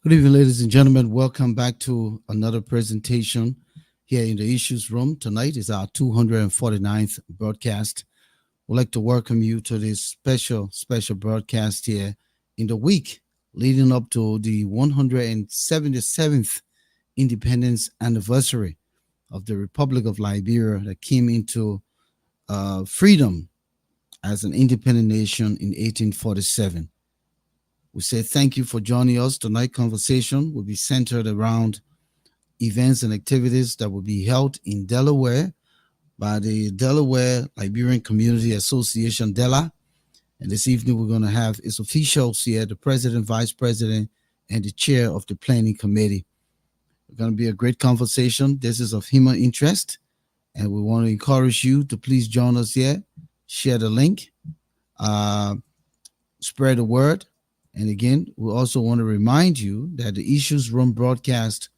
Good evening, ladies and gentlemen. Welcome back to another presentation here in the Issues Room. Tonight is our 249th broadcast. We'd like to welcome you to this special broadcast here in the week leading up to the 177th independence anniversary of the Republic of Liberia that came into freedom as an independent nation in 1847. We say thank you for joining us. Tonight's conversation will be centered around events and activities that will be held in Delaware by the Delaware Liberian Community Association, DELA. And this evening we're going to have its officials here, the president, vice president, and the chair of the planning committee. It's going to be a great conversation. This is of human interest, and we want to encourage you to please join us here, share the link, spread the word. And again, we also want to remind you that the Issues Room broadcast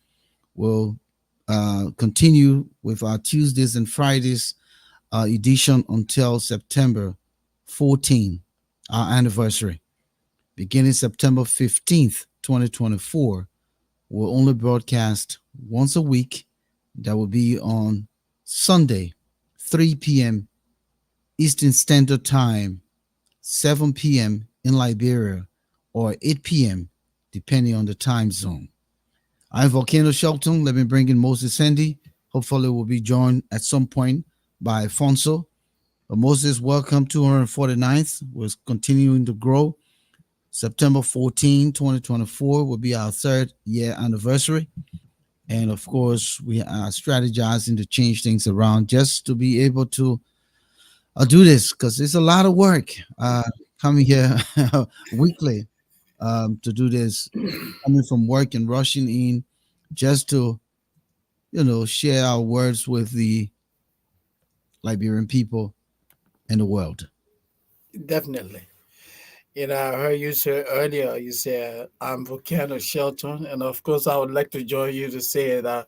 will continue with our Tuesdays and Fridays edition until September 14, our anniversary. Beginning September 15th, 2024, we'll only broadcast once a week. That will be on Sunday, 3 p.m. Eastern Standard Time, 7 p.m. in Liberia, or 8 p.m., depending on the time zone. I'm Volcano Shelton. Let me bring in Moses Sandy. Hopefully, we'll be joined at some point by Alphonso. But Moses, welcome, 249th. We're continuing to grow. September 14, 2024 will be our third year anniversary. And of course, we are strategizing to change things around just to be able to do this, because it's a lot of work coming here weekly. To do this, coming from work and rushing in just to, share our words with the Liberian people and the world. Definitely. I heard you say earlier, you said, I'm Volcano Shelton. And of course, I would like to join you to say that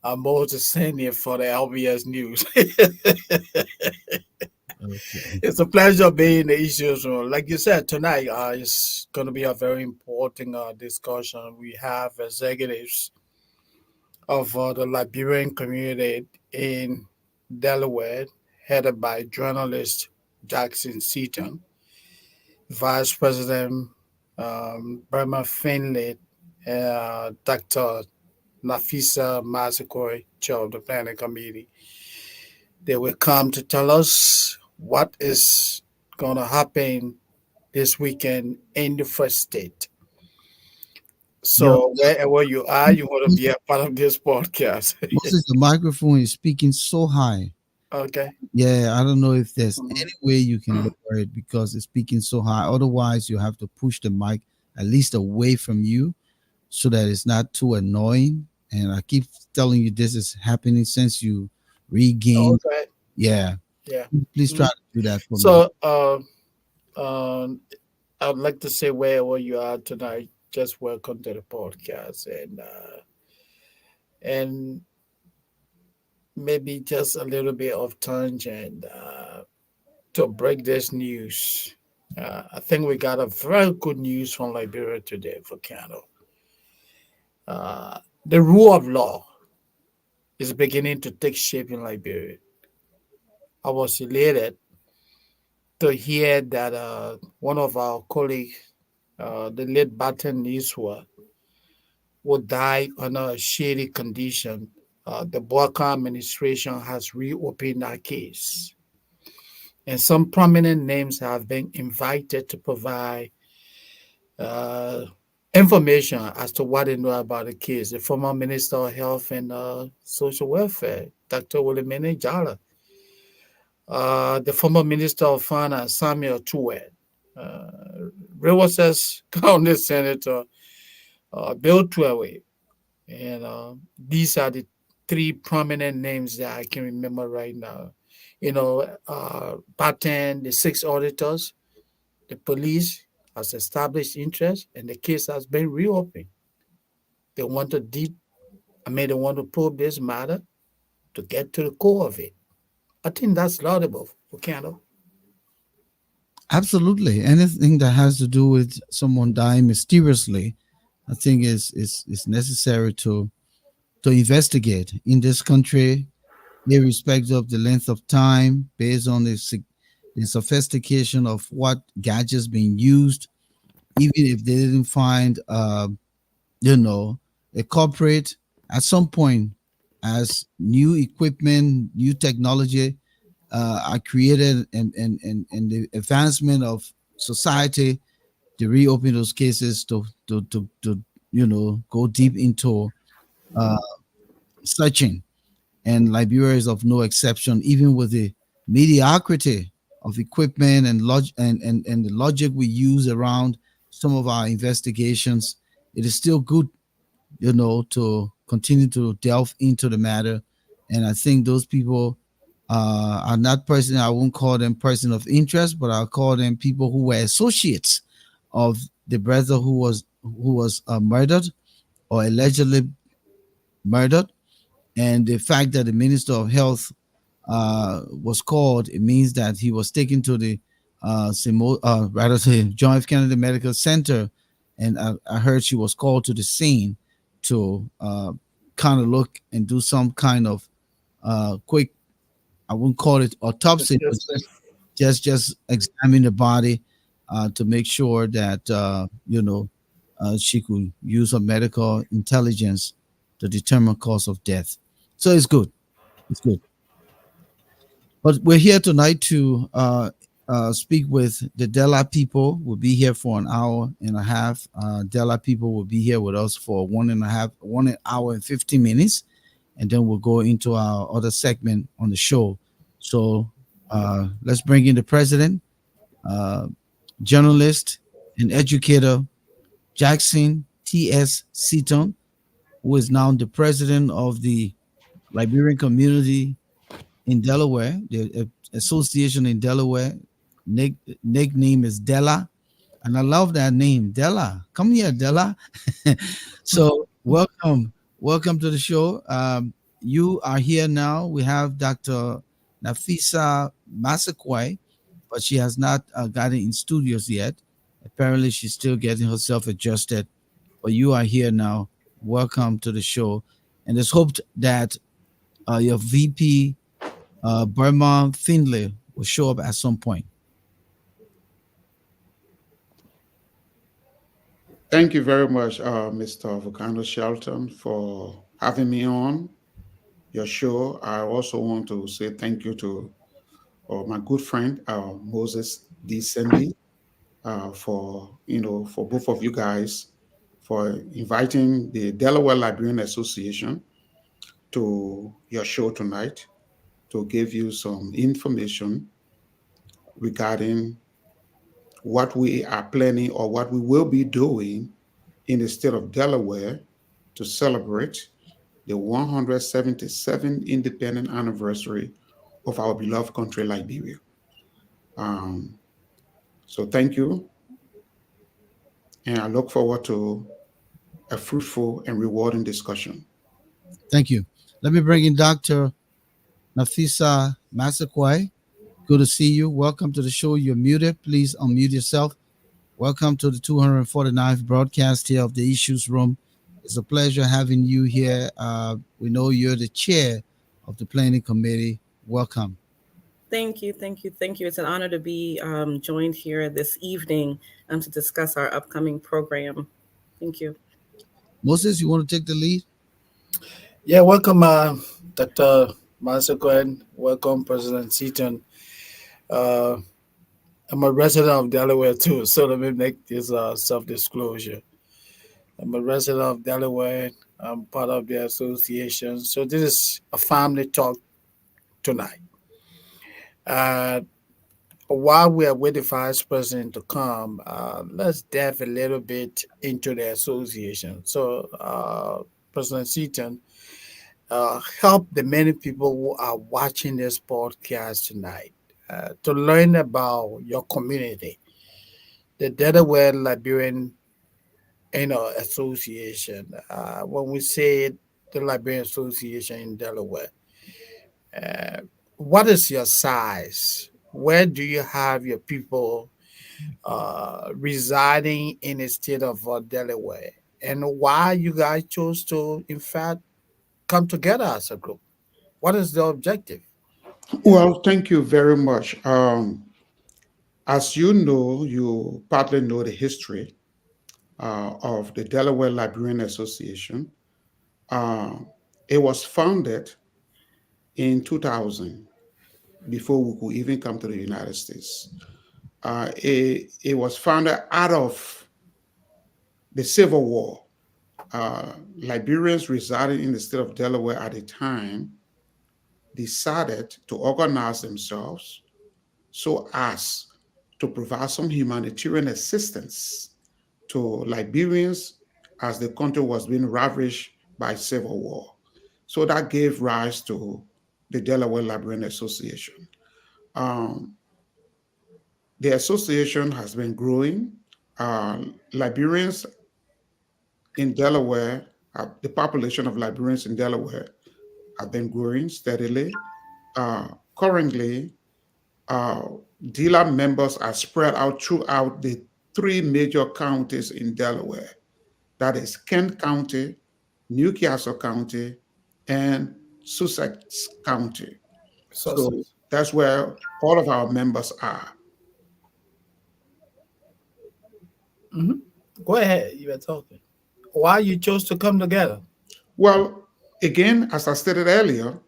I'm Moses Sandy for the LBS News. Okay. It's a pleasure being in the issues room. Like you said, tonight is going to be a very important discussion. We have executives of the Liberian community in Delaware, headed by journalist Jackson Seton, Vice President Berma Findley, Dr. Naffeesa Massaquoi, Chair of the Planning Committee. They will come to tell us what is going to happen this weekend in the first state. So wherever you are, you want to be a part of this podcast. Moses, the microphone is speaking so high. Okay. Yeah, I don't know if there's any way you can lower it because it's speaking so high. Otherwise, you have to push the mic at least away from you so that it's not too annoying. And I keep telling you this is happening since you regained. Okay. Yeah. Yeah. Please try to do that for me. So I would like to say wherever you are tonight, just welcome to the podcast and maybe just a little bit of tangent to break this news. I think we got a very good news from Liberia today, Volcano. The rule of law is beginning to take shape in Liberia. I was elated to hear that one of our colleagues, the late Batten Niswa, would die under a shady condition. The Volcano administration has reopened that case. And some prominent names have been invited to provide information as to what they know about the case. The former Minister of Health and Social Welfare, Dr. William Jala, the former Minister of Finance, Samuel Tuet, Rivers County Senator Bill Tuet. And these are the three prominent names that I can remember right now. Batten, the 6 auditors, the police has established interest, and the case has been reopened. They want to probe this matter to get to the core of it. I think that's laudable for Canada. Absolutely. Anything that has to do with someone dying mysteriously I think is necessary to investigate in this country, irrespective of the length of time, based on the sophistication of what gadgets being used. Even if they didn't find, you know, a corporate at some point, as new equipment, new technology are created, and the advancement of society, to reopen those cases to go deep into uh, searching. And Liberia is of no exception, even with the mediocrity of equipment and the logic we use around some of our investigations. It is still good, to continue to delve into the matter. And I think those people are not person. I won't call them person of interest, but I'll call them people who were associates of the brother who was murdered or allegedly murdered. And the fact that the Minister of Health was called, it means that he was taken to the rather say John F. Kennedy Medical Center, and I heard she was called to the scene to kind of look and do some kind of quick. I wouldn't call it autopsy, but Assessment. just examine the body to make sure that she could use her medical intelligence to determine cause of death. So it's good. It's good. But we're here tonight to speak with the DELA people. We'll be here for an hour and a half. DELA people will be here with us for 1 hour and 50 minutes, and then we'll go into our other segment on the show. So let's bring in the president, uh, journalist, and educator Jackson TS Seton, who is now the president of the Liberian Community in Delaware, the association in Delaware. Nickname is DELA, and I love that name, DELA. Come here, DELA. So welcome to the show. You are here now. We have Dr. Naffeesa Massaquoi, but she has not gotten in studios yet. Apparently, she's still getting herself adjusted. But you are here now. Welcome to the show, and it's hoped that your VP Berma Findley will show up at some point. Thank you very much, Mr. Volcano Shelton, for having me on your show. I also want to say thank you to my good friend Moses D. Sandy for both of you guys for inviting the Delaware Liberian Association to your show tonight to give you some information regarding what we are planning or what we will be doing in the state of Delaware to celebrate the 177th independent anniversary of our beloved country, Liberia. Um, so thank you, and I look forward to a fruitful and rewarding discussion. Thank you. Let me bring in Dr. Naffeesa Massaquoi. Good to see you. Welcome to the show. You're muted. Please unmute yourself. Welcome to the 249th broadcast here of the Issues Room. It's a pleasure having you here. We know you're the chair of the planning committee. Welcome. Thank you, thank you, thank you. It's an honor to be joined here this evening to discuss our upcoming program. Thank you. Moses, you want to take the lead? Yeah, welcome, Dr. Massaquoi. Welcome, President Seton. Uh, I'm a resident of Delaware too, so let me make this self-disclosure. I'm a resident of Delaware. I'm part of the association. So this is a family talk tonight. Uh, while we are waiting for Vice President to come, let's delve a little bit into the association. So, President Seaton, help the many people who are watching this podcast tonight to learn about your community, the Delaware Liberian Association. When we say the Liberian Association in Delaware, uh, what is your size? Where do you have your people residing in the state of Delaware? and why you guys chose to, in fact, come together as a group. What is the objective? Well, thank you very much. As you know, you partly know the history of the Delaware Liberian Association. Uh, it was founded in 2000, before we could even come to the United States. It was founded out of the Civil War. Uh, Liberians residing in the state of Delaware at the time decided to organize themselves so as to provide some humanitarian assistance to Liberians as the country was being ravaged by civil war. So that gave rise to the Delaware Liberian Association. Um, the association has been growing. Uh, Liberians in Delaware, the population of Liberians in Delaware have been growing steadily. Currently, uh, DELA members are spread out throughout the three major counties in Delaware. That is Kent County, Newcastle County, and Sussex County. So Sources. that's where all of our members are. Hmm. Go ahead. You were talking. Why you chose to come together? Well, again, as I stated earlier,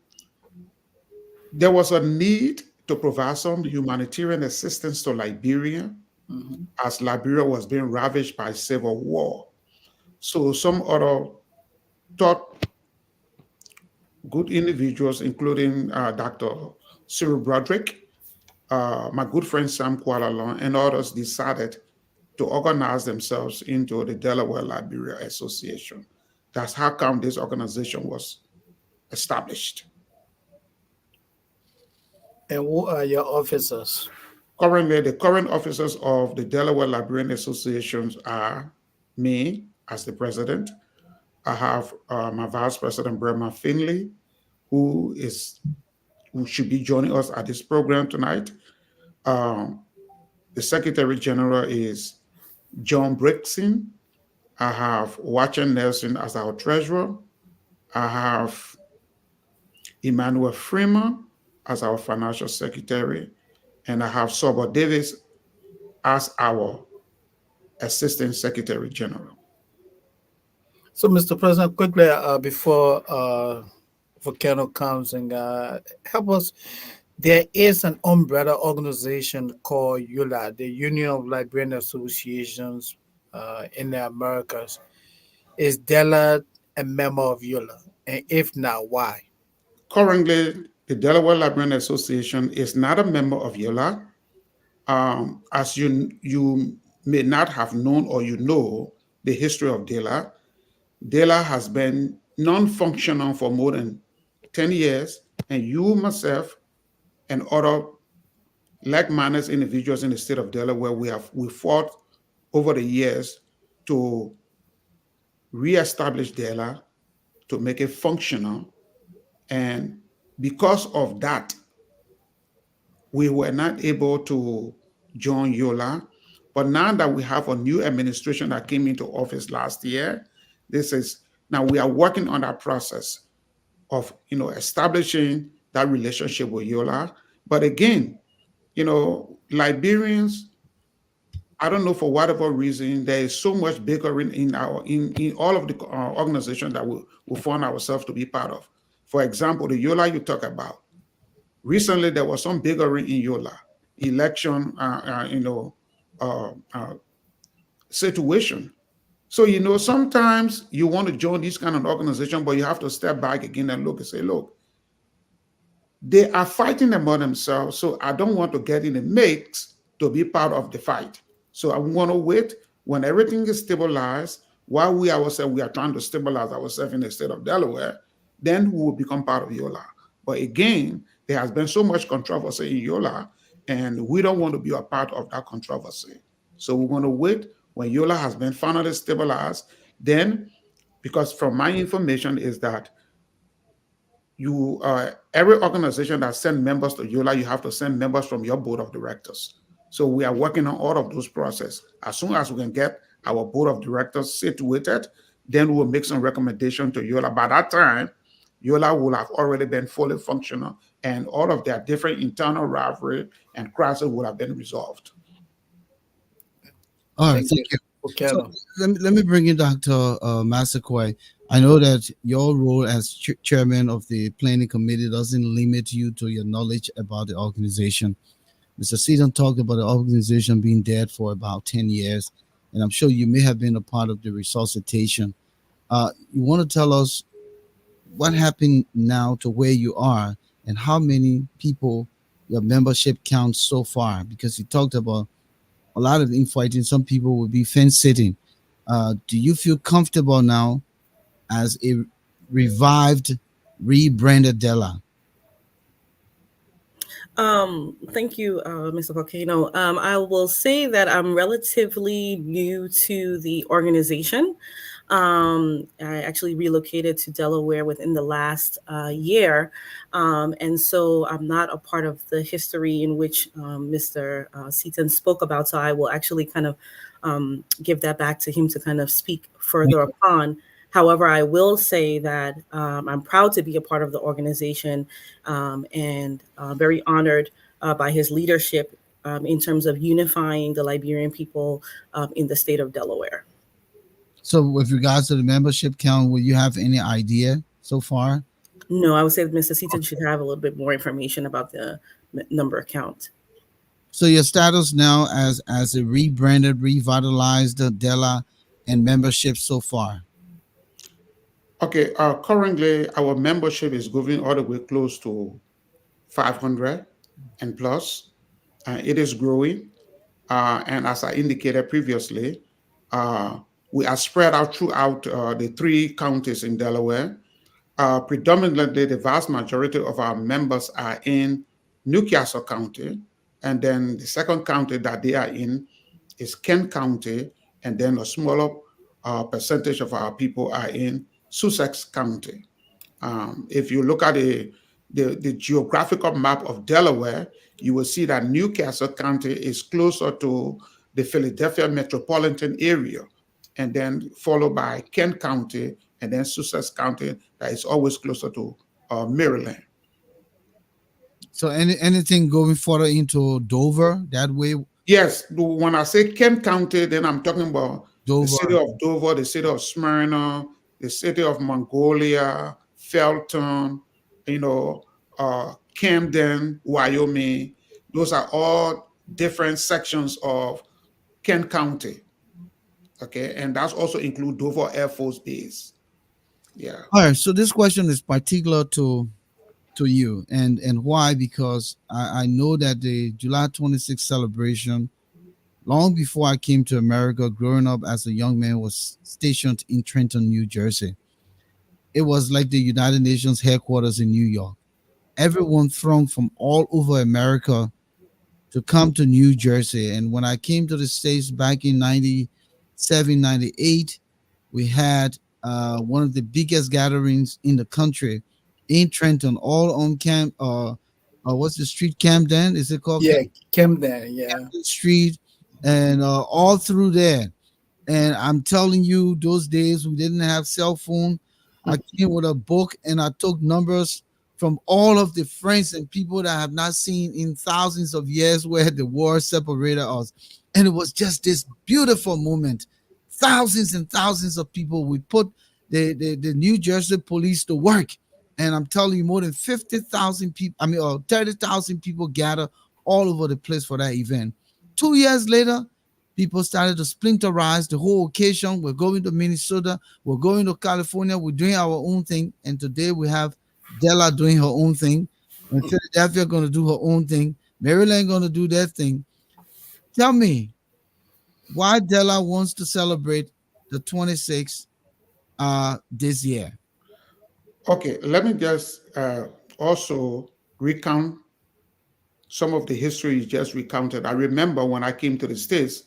there was a need to provide some humanitarian assistance to Liberia Hmm. as Liberia was being ravaged by civil war. So some other thought good individuals, including Dr. Cyril Broderick, my good friend Sam Kuala, and others decided to organize themselves into the Delaware Liberian Association. That's how come this organization was established. And who are your officers? Currently, the current officers of the Delaware Liberian Associations are me as the president. I have my vice president, Berma Findley, who is who should be joining us at this program tonight. Um, the secretary general is John Brixton. I have Watcher Nelson as our treasurer. I have Emmanuel Freeman as our financial secretary. And I have Sober Davis as our assistant secretary general. So, Mr. President, quickly before Volcano comes and help us, there is an umbrella organization called ULA, the Union of Liberian Associations in the Americas. Is DELA a member of ULA? And if not, why? Currently, the Delaware Liberian Association is not a member of YOLA. As you may not have known or you know the history of DELA, DELA has been non-functional for more than 10 years, and you, myself, and other like-minded individuals in the state of Delaware, we fought over the years to reestablish DELA, to make it functional, and because of that, we were not able to join YOLA. But now that we have a new administration that came into office last year, this is now we are working on that process of establishing that relationship with YOLA. But again, Liberians, I don't know for whatever reason, there is so much bickering in all of the organizations that we find ourselves to be part of. For example, the YOLA you talk about. Recently, there was some bickering in YOLA election, uh, uh, situation. So sometimes you want to join this kind of organization, but you have to step back again and look and say, look, they are fighting among themselves, so I don't want to get in the mix to be part of the fight. So I want to wait when everything is stabilized, while we ourselves, we are trying to stabilize ourselves in the state of Delaware, then we will become part of YOLA. But again, there has been so much controversy in YOLA, and we don't want to be a part of that controversy. So we want to wait when YOLA has been finally stabilized. Then, because from my information is that every organization that sends members to YOLA, you have to send members from your board of directors. So we are working on all of those processes. As soon as we can get our board of directors sit with it. Then we'll make some recommendation to YOLA. By that time, YOLA will have already been fully functional, and all of their different internal rivalry and crisis will have been resolved. All right, Thank you, thank you. So Volcano. let me bring in Dr. Massaquoi. I know that your role as chairman of the planning committee doesn't limit you to your knowledge about the organization. Mr. Seton talked about the organization being dead for about 10 years, and I'm sure you may have been a part of the resuscitation. You want to tell us what happened now to where you are and how many people your membership counts so far? Because you talked about a lot of infighting. Some people will be fence sitting. Do you feel comfortable now as a revived, rebranded DELA? Thank you, Mr. Volcano. I will say that I'm relatively new to the organization. I actually relocated to Delaware within the last year. And so I'm not a part of the history in which Mr. Seton spoke about. So I will actually kind of give that back to him to kind of speak further upon. However, I will say that I'm proud to be a part of the organization and very honored by his leadership in terms of unifying the Liberian people in the state of Delaware. So, with regards to the membership count, will you have any idea so far? No, I would say that Mr. Seton should have a little bit more information about the number count. So, your status now as a rebranded, revitalized DELA and membership so far? Okay, currently our membership is going all the way close to 500 and plus. It is growing. And as I indicated previously, we are spread out throughout the 3 counties in Delaware. Predominantly, the vast majority of our members are in Newcastle County. And then the second county that they are in is Kent County. And then a smaller percentage of our people are in Sussex County. If you look at the geographical map of Delaware, you will see that Newcastle County is closer to the Philadelphia metropolitan area, and then followed by Kent County, and then Sussex County that is always closer to Maryland. So, anything going further into Dover that way? Yes, when I say Kent County, then I'm talking about the city Dover. of Dover, the city of Smyrna, the city of Mongolia, Felton, you know, Camden, Wyoming. Those are all different sections of Kent County. Okay, and that's also include Dover Air Force Base. Yeah. All right. So, this question is particular to you, and why? Because I know that the July 26th celebration, long before I came to America, growing up as a young man, was stationed in Trenton, New Jersey. It was like the United Nations headquarters in New York. Everyone thronged from all over America to come to New Jersey. And when I came to the States back in 97, 98, we had one of the biggest gatherings in the country in Trenton, all on what's the street, Camden? Is it called Yeah, Camden. Yeah. Camden Street? And all through there. And I'm telling you, those days we didn't have cell phone. I came with a book and I took numbers from all of the friends and people that I have not seen in thousands of years where the war separated us. And it was just this beautiful moment. Thousands and thousands of people. We put the New Jersey police to work. And I'm telling you, more than 50,000 people, 30,000 people gather all over the place for that event. 2 years later, people started to splinterize the whole occasion. We're going to Minnesota, we're going to California, we're doing our own thing. And today we have DELA doing her own thing, and Philadelphia going to do her own thing, Maryland going to do their thing. Tell me why DELA wants to celebrate the 26th this year. Okay, let me just also recount some of the history you just recounted. I remember when I came to the States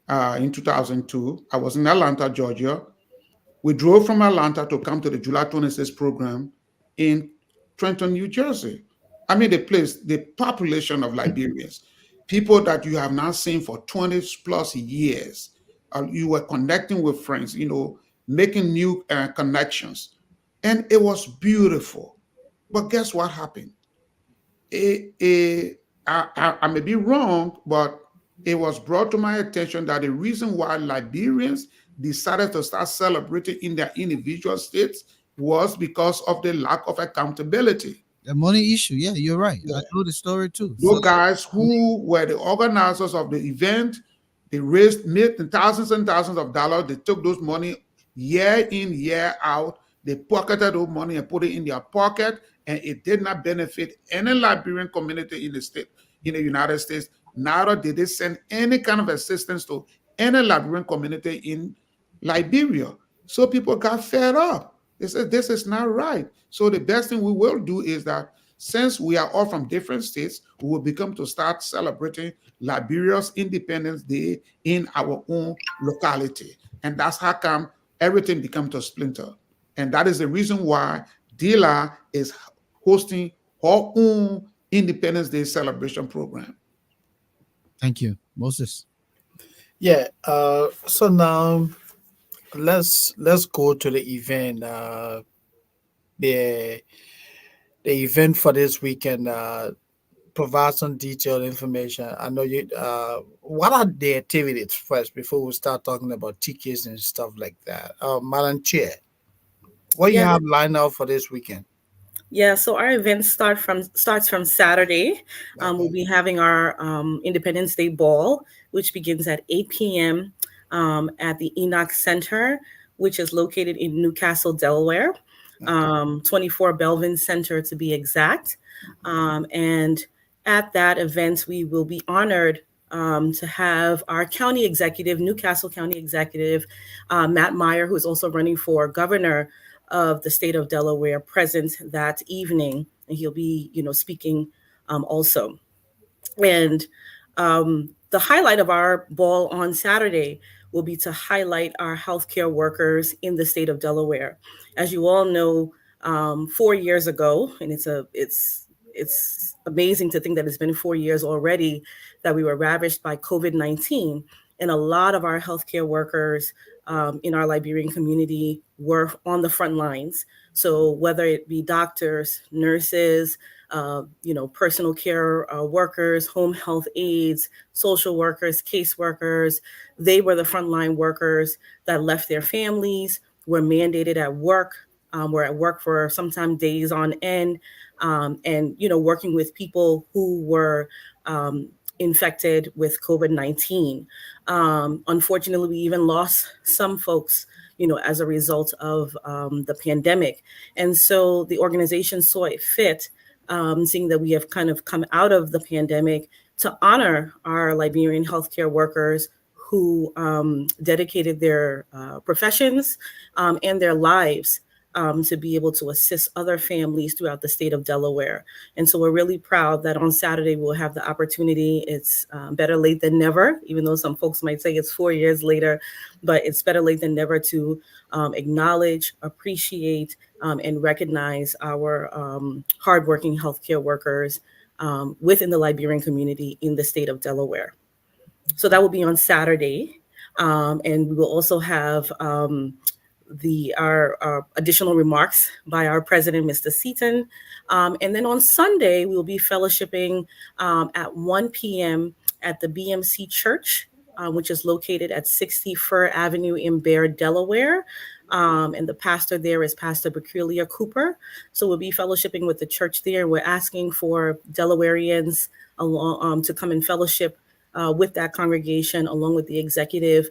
in 2002, I was in Atlanta, Georgia. We drove from Atlanta to come to the July 26th program in Trenton, New Jersey. I mean, the population of Liberians, people that you have not seen for 20 plus years, you were connecting with friends, making new connections. And it was beautiful. But guess what happened? I may be wrong, but it was brought to my attention that the reason why Liberians decided to start celebrating in their individual states was because of the lack of accountability. The money issue. Yeah, you're right. Yeah. I know the story too. Those So guys who were the organizers of the event, they raised thousands and thousands of dollars. They took those money year in, year out. They pocketed those money and put it in their pocket, and it did not benefit any Liberian community in the state, in the United States. Neither did they send any kind of assistance to any Liberian community in Liberia. So people got fed up. They said, this is not right. So the best thing we will do is that since we are all from different states, we will become to start celebrating Liberia's Independence Day in our own locality. And that's how come everything becomes a splinter. And that is the reason why DELA is hosting her own Independence Day celebration program. thank you, Moses. Yeah. So now let's go to the event. The the event for this weekend. Provide some detailed information. I know you. What are the activities first before we start talking about tickets and stuff like that? Madam Chair, what you Yeah, have lined up for this weekend? yeah. So our event starts from Saturday. We'll Okay. be having our Independence Day ball, which begins at 8 p.m. At the Enoch Center, which is located in Newcastle, Delaware, Okay. 24 Belvin Center to be exact. And at that event, we will be honored to have our county executive, Newcastle County Executive, Matt Meyer, who is also running for governor of the state of Delaware, present that evening, and he'll be, speaking also. And the highlight of our ball on Saturday will be to highlight our healthcare workers in the state of Delaware. As you all know, 4 years ago, and it's amazing to think that it's been 4 years already that we were ravaged by COVID-19, and a lot of our healthcare workers in our Liberian community were on the front lines. So whether it be doctors, nurses, personal care workers, home health aides, social workers, caseworkers, they were the frontline workers that left their families, were mandated at work, were at work for sometimes days on end, and working with people who were infected with COVID-19. Unfortunately, we even lost some folks, as a result of the pandemic. And so the organization saw it fit, seeing that we have kind of come out of the pandemic, to honor our Liberian healthcare workers who dedicated their professions and their lives to be able to assist other families throughout the state of Delaware. And so we're really proud that on Saturday we'll have the opportunity. It's better late than never, even though some folks might say it's 4 years later, but it's better late than never to acknowledge, appreciate, and recognize our hardworking healthcare workers within the Liberian community in the state of Delaware. So that will be on Saturday. And we will also have our additional remarks by our president, Mr. Seton. And then on Sunday, we will be fellowshipping at 1 p.m. at the BMC Church, which is located at 60 Fir Avenue in Bear, Delaware. And the pastor there is Pastor Peculiar Cooper. So we'll be fellowshipping with the church there. We're asking for Delawareans along, to come and fellowship with that congregation, along with the executive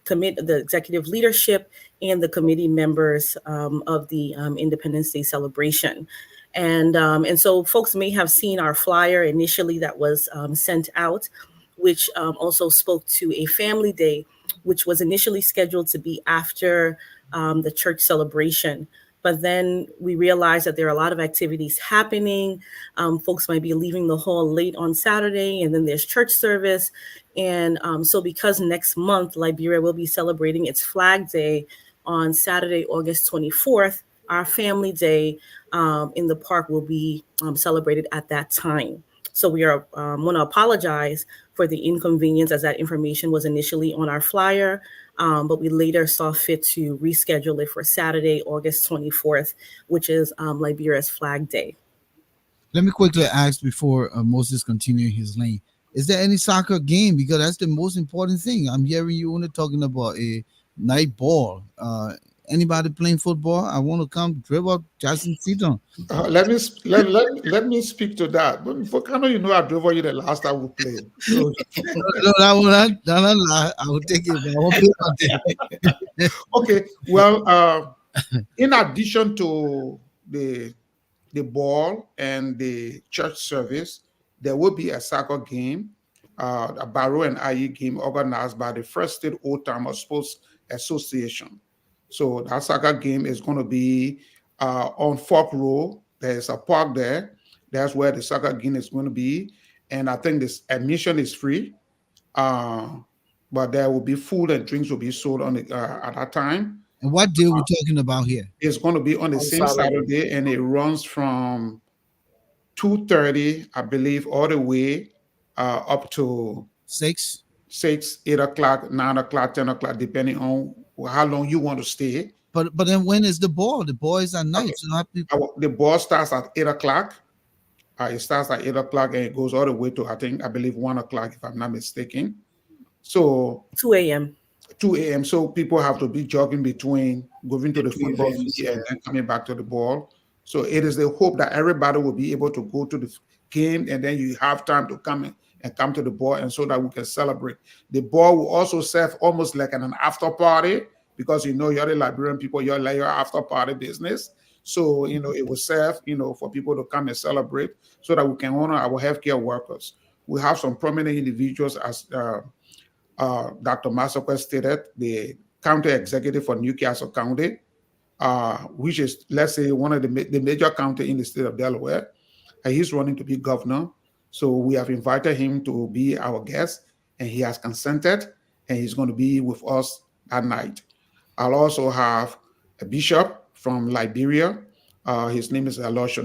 the executive leadership and the committee members of the Independence Day celebration. And so folks may have seen our flyer initially that was sent out, which also spoke to a family day, which was initially scheduled to be after the church celebration. But then we realized that there are a lot of activities happening. Folks might be leaving the hall late on Saturday, and then there's church service. And so because next month, Liberia will be celebrating its Flag Day on Saturday, August 24th, our Family Day in the park will be celebrated at that time. So we are want to apologize for for the inconvenience, as that information was initially on our flyer, but we later saw fit to reschedule it for Saturday, August 24th, which is Liberia's Flag Day. Let me quickly ask before Moses continue his lane. Is there any soccer game? Because that's the most important thing. I'm hearing you only talking about a night ball. Anybody playing football? I want to come dribble Jason Seton. Let me speak to that. But Volcano, I drove over you the last time we played. So, No, I will take it, but I won't play out there. okay. Well, in addition to the ball and the church service, there will be a soccer game, a Barrow and IE game organized by the First State Old Timer Sports Association. So that soccer game is going to be on Fork Road. There's a park there. That's where the soccer game is going to be. And I think this admission is free. But there will be food and drinks will be sold on at that time. And what day we're talking about here? It's going to be on the same Saturday, and it runs from 2:30, I believe, all the way up to 6, 8 o'clock, 9 o'clock, 10 o'clock, depending on how long you want to stay. But then when is the ball? The ball is at night. Okay. So not people... The ball starts at 8 o'clock. It starts at 8 o'clock and it goes all the way to, I believe 1 o'clock, if I'm not mistaken. So 2 a.m. 2 a.m. So people have to be jogging between going to the football field and then coming back to the ball. So it is the hope that everybody will be able to go to the game, and then you have time to come in and come to the ball, and so that we can celebrate. The ball will also serve almost like an after party, because you're the Liberian people, you're like your after party business. So, it will serve, for people to come and celebrate, so that we can honor our healthcare workers. We have some prominent individuals, as Dr. Massaquoi stated, the county executive for Newcastle County, which is, let's say, one of the major county in the state of Delaware. And he's running to be governor. So we have invited him to be our guest, and he has consented, and he's going to be with us that night. I'll also have a bishop from Liberia. His name is Alphonso.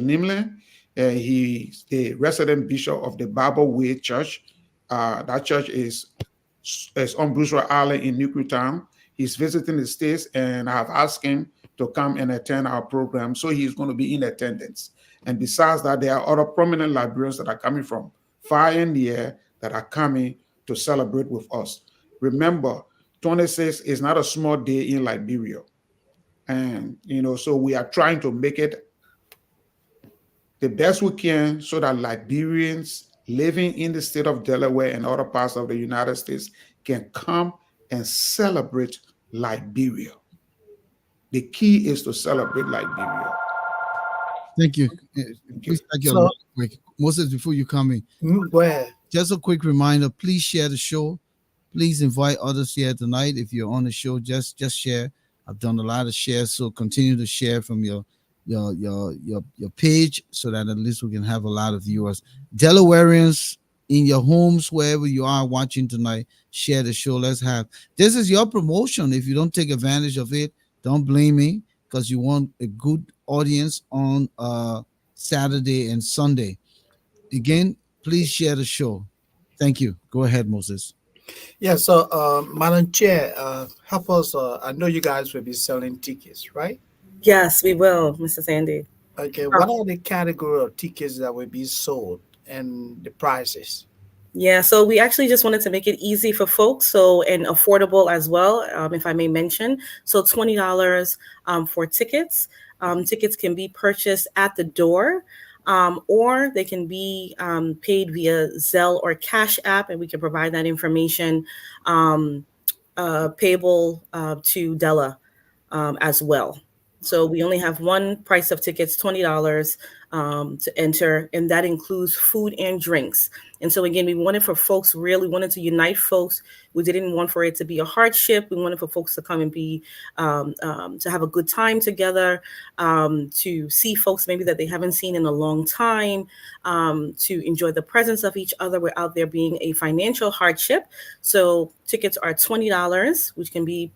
He's the resident bishop of the Bible Way Church. That church is on Bruce Island in Newtown. He's visiting the States, and I have asked him to come and attend our program. So he's going to be in attendance. And besides that, there are other prominent Liberians that are coming from far and near that are coming to celebrate with us. Remember, 26 is not a small day in Liberia. And, so we are trying to make it the best we can so that Liberians living in the state of Delaware and other parts of the United States can come and celebrate Liberia. The key is to celebrate Liberia. Thank you. Please thank you. Quick. Moses, before you come in, Go ahead. just a quick reminder, please share the show. Please invite others here tonight. If you're on the show, just share. I've done a lot of shares, so continue to share from your page, so that at least we can have a lot of viewers. Delawareans in your homes, wherever you are watching tonight, share the show. This is your promotion. If you don't take advantage of it, don't blame me, because you want a good audience on Saturday and Sunday. Again, please share the show. Thank you. Go ahead, Moses. Yeah, so Madam Chair, help us. I know you guys will be selling tickets, right? Yes, we will, Mr. Sandy. Okay, what are the category of tickets that will be sold and the prices? Yeah, so we actually just wanted to make it easy for folks, and affordable as well, if I may mention. So $20 for tickets. Tickets can be purchased at the door, or they can be paid via Zelle or Cash App, and we can provide that information payable to DELA as well. So we only have one price of tickets, $20 to enter, and that includes food and drinks. And so again, we wanted to unite folks. We didn't want for it to be a hardship. We wanted for folks to come and be, to have a good time together, to see folks maybe that they haven't seen in a long time, to enjoy the presence of each other without there being a financial hardship. So tickets are $20, which can be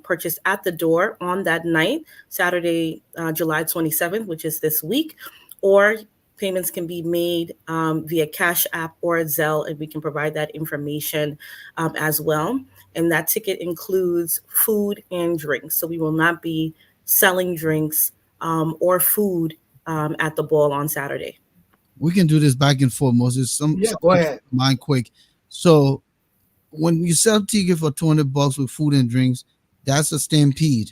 purchased at the door on that night, Saturday, July 27th, which is this week, or Payments can be made via Cash App or Zelle, and we can provide that information as well. And that ticket includes food and drinks. So we will not be selling drinks or food at the ball on Saturday. We can do this back and forth, Moses. Yeah, Some go people ahead. mind quick. So when you sell ticket for $200 with food and drinks, that's a stampede.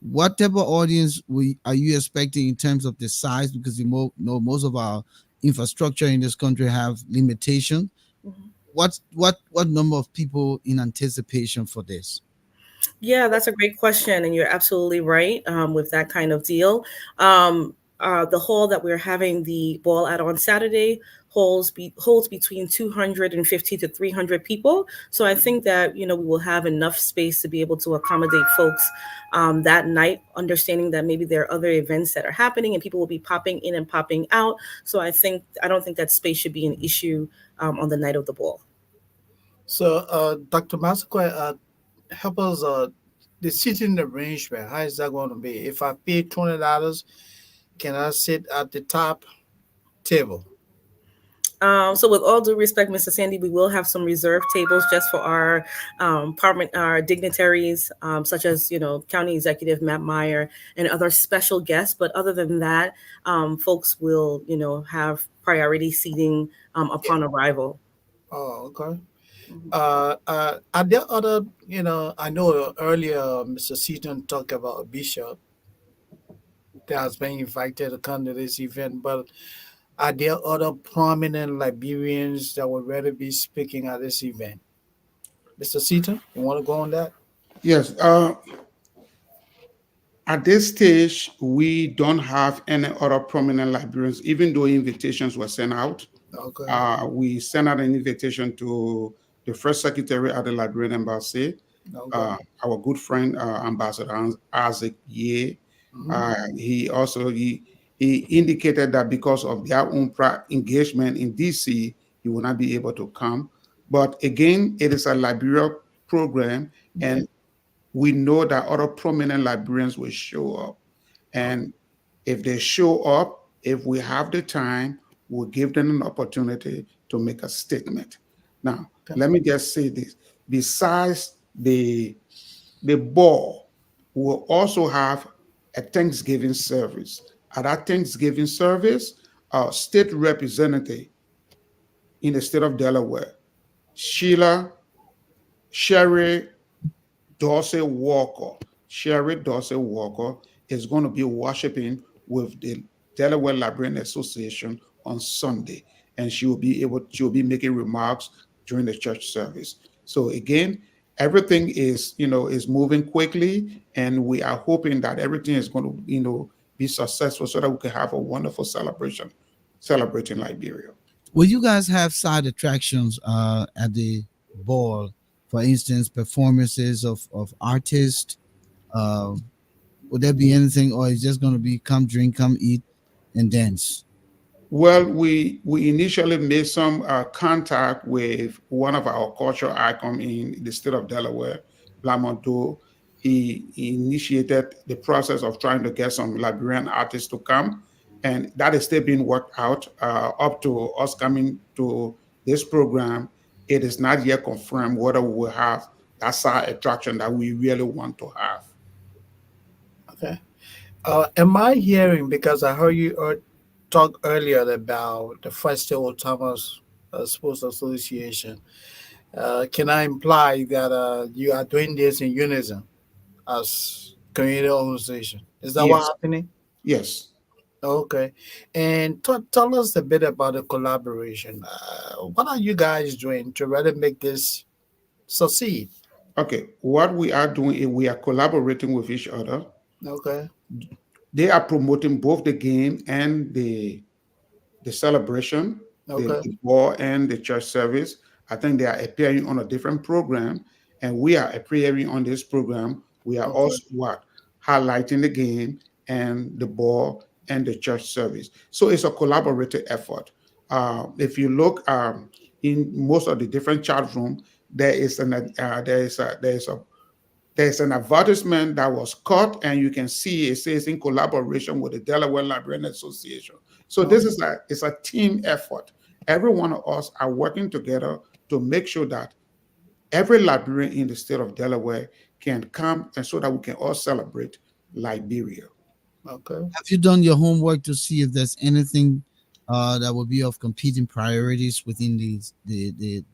What type of audience are you expecting in terms of the size? Because you know most of our infrastructure in this country have limitation. Mhm. What number of people in anticipation for this? Yeah, that's a great question, and you're absolutely right with that kind of deal. Um, the hall that we're having the ball at on Saturday holds between 250 to 300 people. So I think that we will have enough space to be able to accommodate folks that night, understanding that maybe there are other events that are happening and people will be popping in and popping out. So I don't think that space should be an issue on the night of the ball. So, Dr. Massaquoi, help us the seating arrangement. How is that going to be? If I pay $20, can I sit at the top table? So, with all due respect, Mr. Sandy, we will have some reserved tables just for our our dignitaries, such as County Executive Matt Meyer and other special guests. But other than that, folks will have priority seating upon arrival. Oh, okay. Mhm. Are there other, I know earlier Mr. Seton talked about a bishop that has been invited to come to this event, but are there other prominent Liberians that would rather be speaking at this event? Mr. Seton, you want to go on that? Yes. At this stage, we don't have any other prominent Liberians, even though invitations were sent out. Okay. We sent out an invitation to the first secretary at the Liberian Embassy, Okay. our good friend Ambassador Isaac Ye. Hmm. He indicated that because of their own engagement in DC, he will not be able to come. But again, it is a Liberia program, Yeah. and we know that other prominent Liberians will show up. And if they show up, if we have the time, we'll give them an opportunity to make a statement. Now, Okay. let me just say this. Besides the ball, we'll also have a Thanksgiving service. At that Thanksgiving service, our state representative in the state of Delaware, Sheila Sherry Dorsey Walker, Sherry Dorsey Walker, is going to be worshiping with the Delaware Liberian Association on Sunday, and she'll be making remarks during the church service. So again, everything is moving quickly, and we are hoping that everything is going to be successful so that we can have a wonderful celebration celebrating Liberia. Will you guys have side attractions at the ball? For instance, performances of artists. Uh, would there be anything, or is just going to be come drink, come eat, and dance? Well, we initially made some contact with one of our cultural icons in the state of Delaware, Blamonto. He initiated the process of trying to get some Liberian artists to come, and that is still being worked out. Up to us coming to this program, it is not yet confirmed whether we will have that side attraction that we really want to have. Okay. Am I hearing, because I heard you talk earlier about the Festival Thomas Sports Association? Can I imply that you are doing this in unison as community organization? Is that what's Yes, happening? yes. Okay. And tell us a bit about the collaboration. What are you guys doing to really make this succeed? Okay, what we are doing is we are collaborating with each other. Okay. They are promoting both the game and the celebration, Okay. the ball and the church service. I think they are appearing on a different program, and we are appearing on this program. We are Okay. also what highlighting the game and the ball and the church service. So it's a collaborative effort. If you look in most of the different chat room, there is There's an advertisement that was cut, and you can see it says in collaboration with the Delaware Liberian Association. So this is it's a team effort. Every one of us are working together to make sure that every Liberian in the state of Delaware can come, and so that we can all celebrate Liberia. Okay. Have you done your homework to see if there's anything that will be of competing priorities within the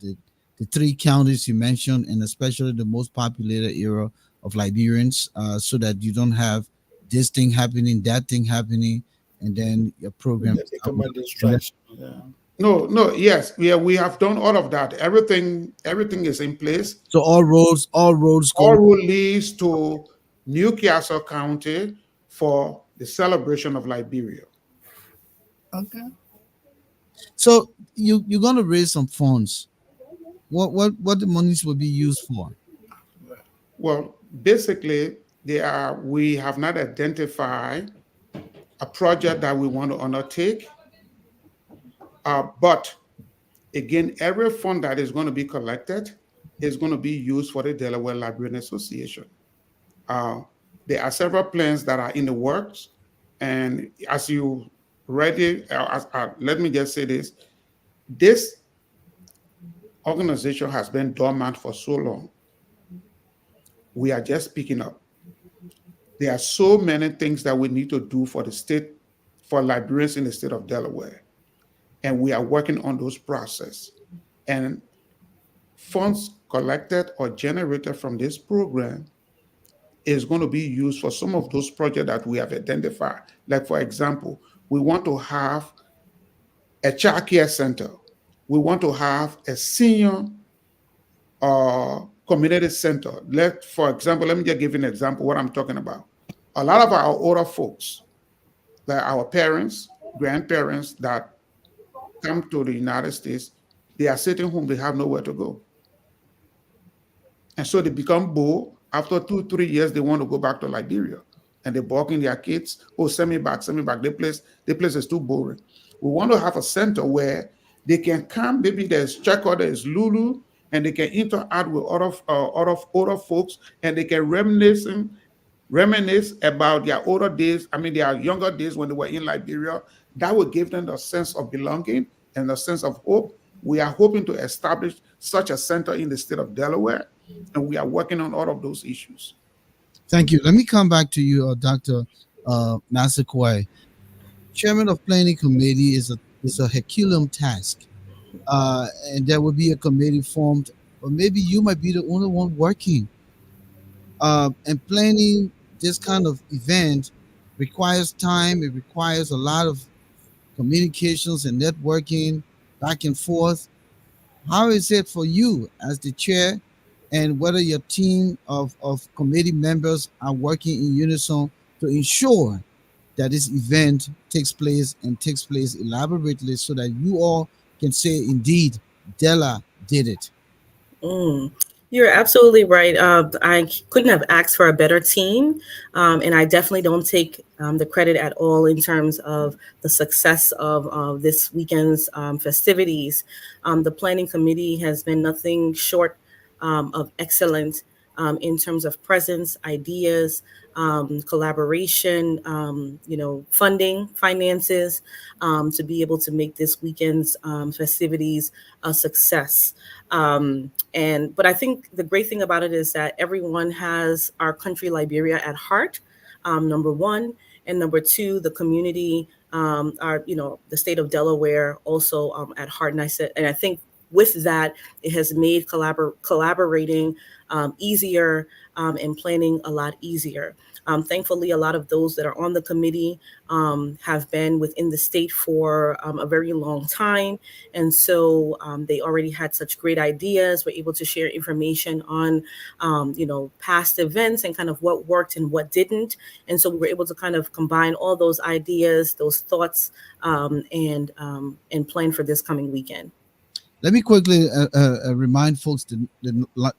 three counties you mentioned, and especially the most populated area of Liberians, so that you don't have this thing happening, that thing happening, and then your program They is become not a working. distraction. Yeah. No, yes, we have done all of that. Everything is in place. So all roads All go. road leads to Newcastle County for the celebration of Liberia. Okay. So you're gonna raise some funds. What the monies will be used for? Well, basically, we have not identified a project that we want to undertake, but again, every fund that is going to be collected is going to be used for the Delaware Liberian Association. Uh, there are several plans that are in the works, and as you ready, let me just say this: this organization has been dormant for so long. We are just picking up. There are so many things that we need to do for the state, for Liberians in the state of Delaware, and we are working on those processes. And funds collected or generated from this program is going to be used for some of those projects that we have identified. Like, for example, we want to have a child care center. We want to have a senior community center. For example, let me just give you an example of what I'm talking about. A lot of our older folks, like our parents, grandparents that come to the United States, they are sitting home, they have nowhere to go. And so they become bored. After 2, 3 years, they want to go back to Liberia. And they're balking their kids, oh, send me back, send me back. The place is too boring. We want to have a center where they can come, maybe there's Checo, there's Lulu, and they can interact with other folks, and they can reminisce about their older days, their younger days when they were in Liberia. That would give them a sense of belonging and a sense of hope. We are hoping to establish such a center in the state of Delaware, and we are working on all of those issues. Thank you. Let me come back to you, Dr. Massaquoi. Chairman of Planning Committee is a Herculean task, and there will be a committee formed, or maybe you might be the only one working. And planning this kind of event requires time. It requires a lot of communications and networking back and forth. How is it for you as the chair, and whether your team of committee members are working in unison to ensure that this event takes place and takes place elaborately, so that you all can say, indeed, DELA did it? Mm. You're absolutely right. I couldn't have asked for a better team, and I definitely don't take the credit at all in terms of the success of this weekend's festivities. The planning committee has been nothing short of excellent in terms of presence, ideas, collaboration, funding, finances, to be able to make this weekend's festivities a success. But I think the great thing about it is that everyone has our country, Liberia, at heart. Number one, and number two, the community, the state of Delaware also at heart. And I think with that, it has made collaborating easier and planning a lot easier. Thankfully, a lot of those that are on the committee have been within the state for a very long time. And so they already had such great ideas. We're able to share information on, past events and kind of what worked and what didn't. And so we were able to kind of combine all those ideas, those thoughts, and plan for this coming weekend. Let me quickly remind folks that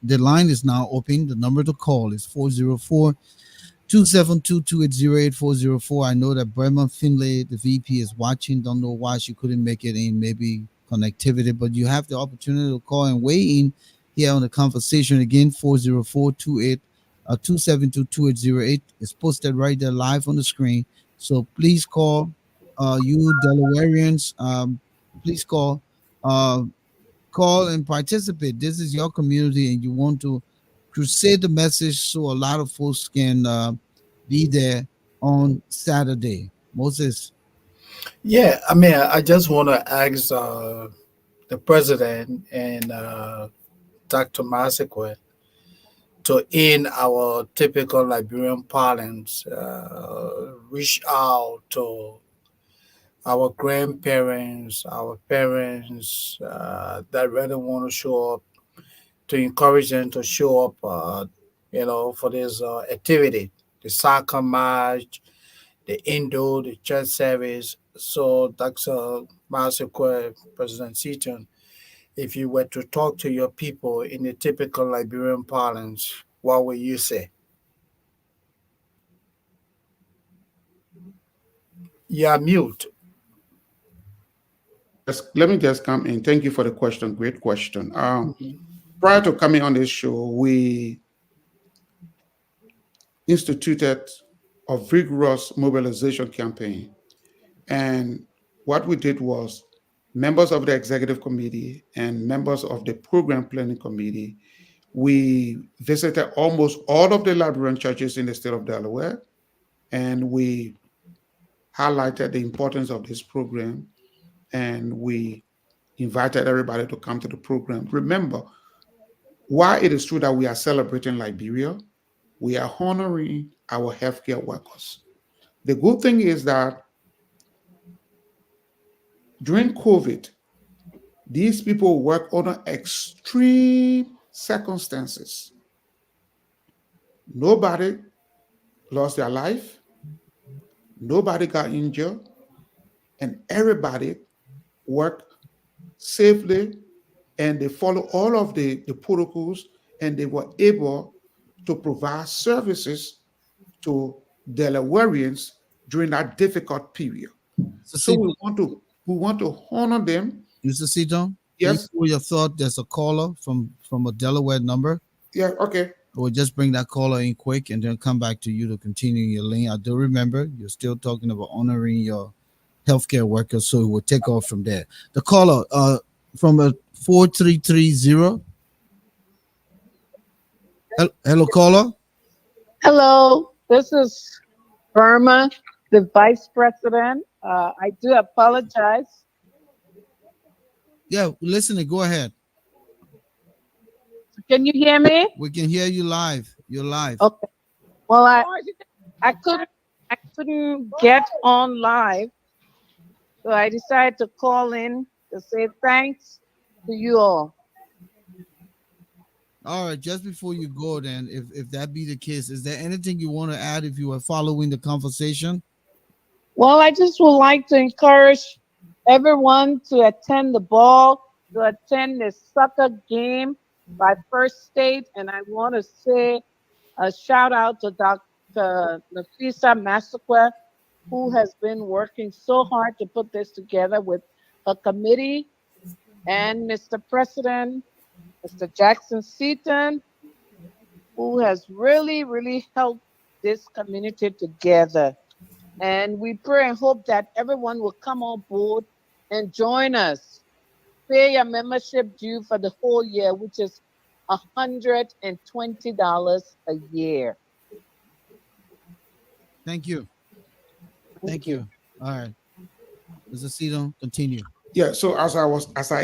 the line is now open. The number to call is 404-272-2808-404. I know that Berma Findley, the VP, is watching. Don't know why she couldn't make it in, maybe connectivity, but you have the opportunity to call and weigh in here on the conversation. Again, 404-282 272-2808. It's posted right there live on the screen. So please call, you Delawareans. Please call. Uh, Call and participate. This is your community, and you want to crusade the message so a lot of folks can be there on Saturday. Moses. Yeah, I mean, I just want to ask the president and Dr. Massaquoi to end our typical Liberian parlance, reach out to our grandparents, our parents that really want to show up, to encourage them to show up, for this activity, the soccer match, the indoor, the church service. So, Dr. Massaquoi, President Seton, if you were to talk to your people in the typical Liberian parlance, what would you say? Yeah, mute. Yes, let me just come in. Thank you for the question. Great question. Mhm. Prior to coming on this show, we instituted a vigorous mobilization campaign. And what we did was members of the executive committee and members of the program planning committee, we visited almost all of the Liberian churches in the state of Delaware, and we highlighted the importance of this program, and we invited everybody to come to the program. Remember, while it is true that we are celebrating Liberia, we are honoring our healthcare workers. The good thing is that during COVID, these people work under extreme circumstances. Nobody lost their life, nobody got injured, and everybody worked safely, and they follow all of the protocols, and they were able to provide services to Delawareans during that difficult period. Mr. So Seton, we want to honor them. Mr. Seton, Yes, before your thought, there's a caller from a Delaware number. yeah, okay. We'll just bring that caller in quick and then come back to you to continue your lane. I do remember you're still talking about honoring your healthcare workers, so we'll take off from there. The caller from a 4330. Hello, caller. Hello, this is Berma, the Vice President. I do apologize. Yeah, listening. Go ahead. Can you hear me? We can hear you live. You're live. Okay. Well, I couldn't get on live, so I decided to call in to say thanks to you all. All right. Just before you go, then, if that be the case, is there anything you want to add if you are following the conversation? Well, I just would like to encourage everyone to attend the ball, to attend the soccer game by First State, and I want to say a shout out to Dr. Naffeesa Massaquoi, who has been working so hard to put this together with a committee, and Mr. President, Mr. Jackson Seton, who has really, really helped this community together. And we pray and hope that everyone will come on board and join us. Pay your membership due for the whole year, which is $120 a year. Thank you. Thank you. All right. Mr. Seton, continue. Yeah, so as I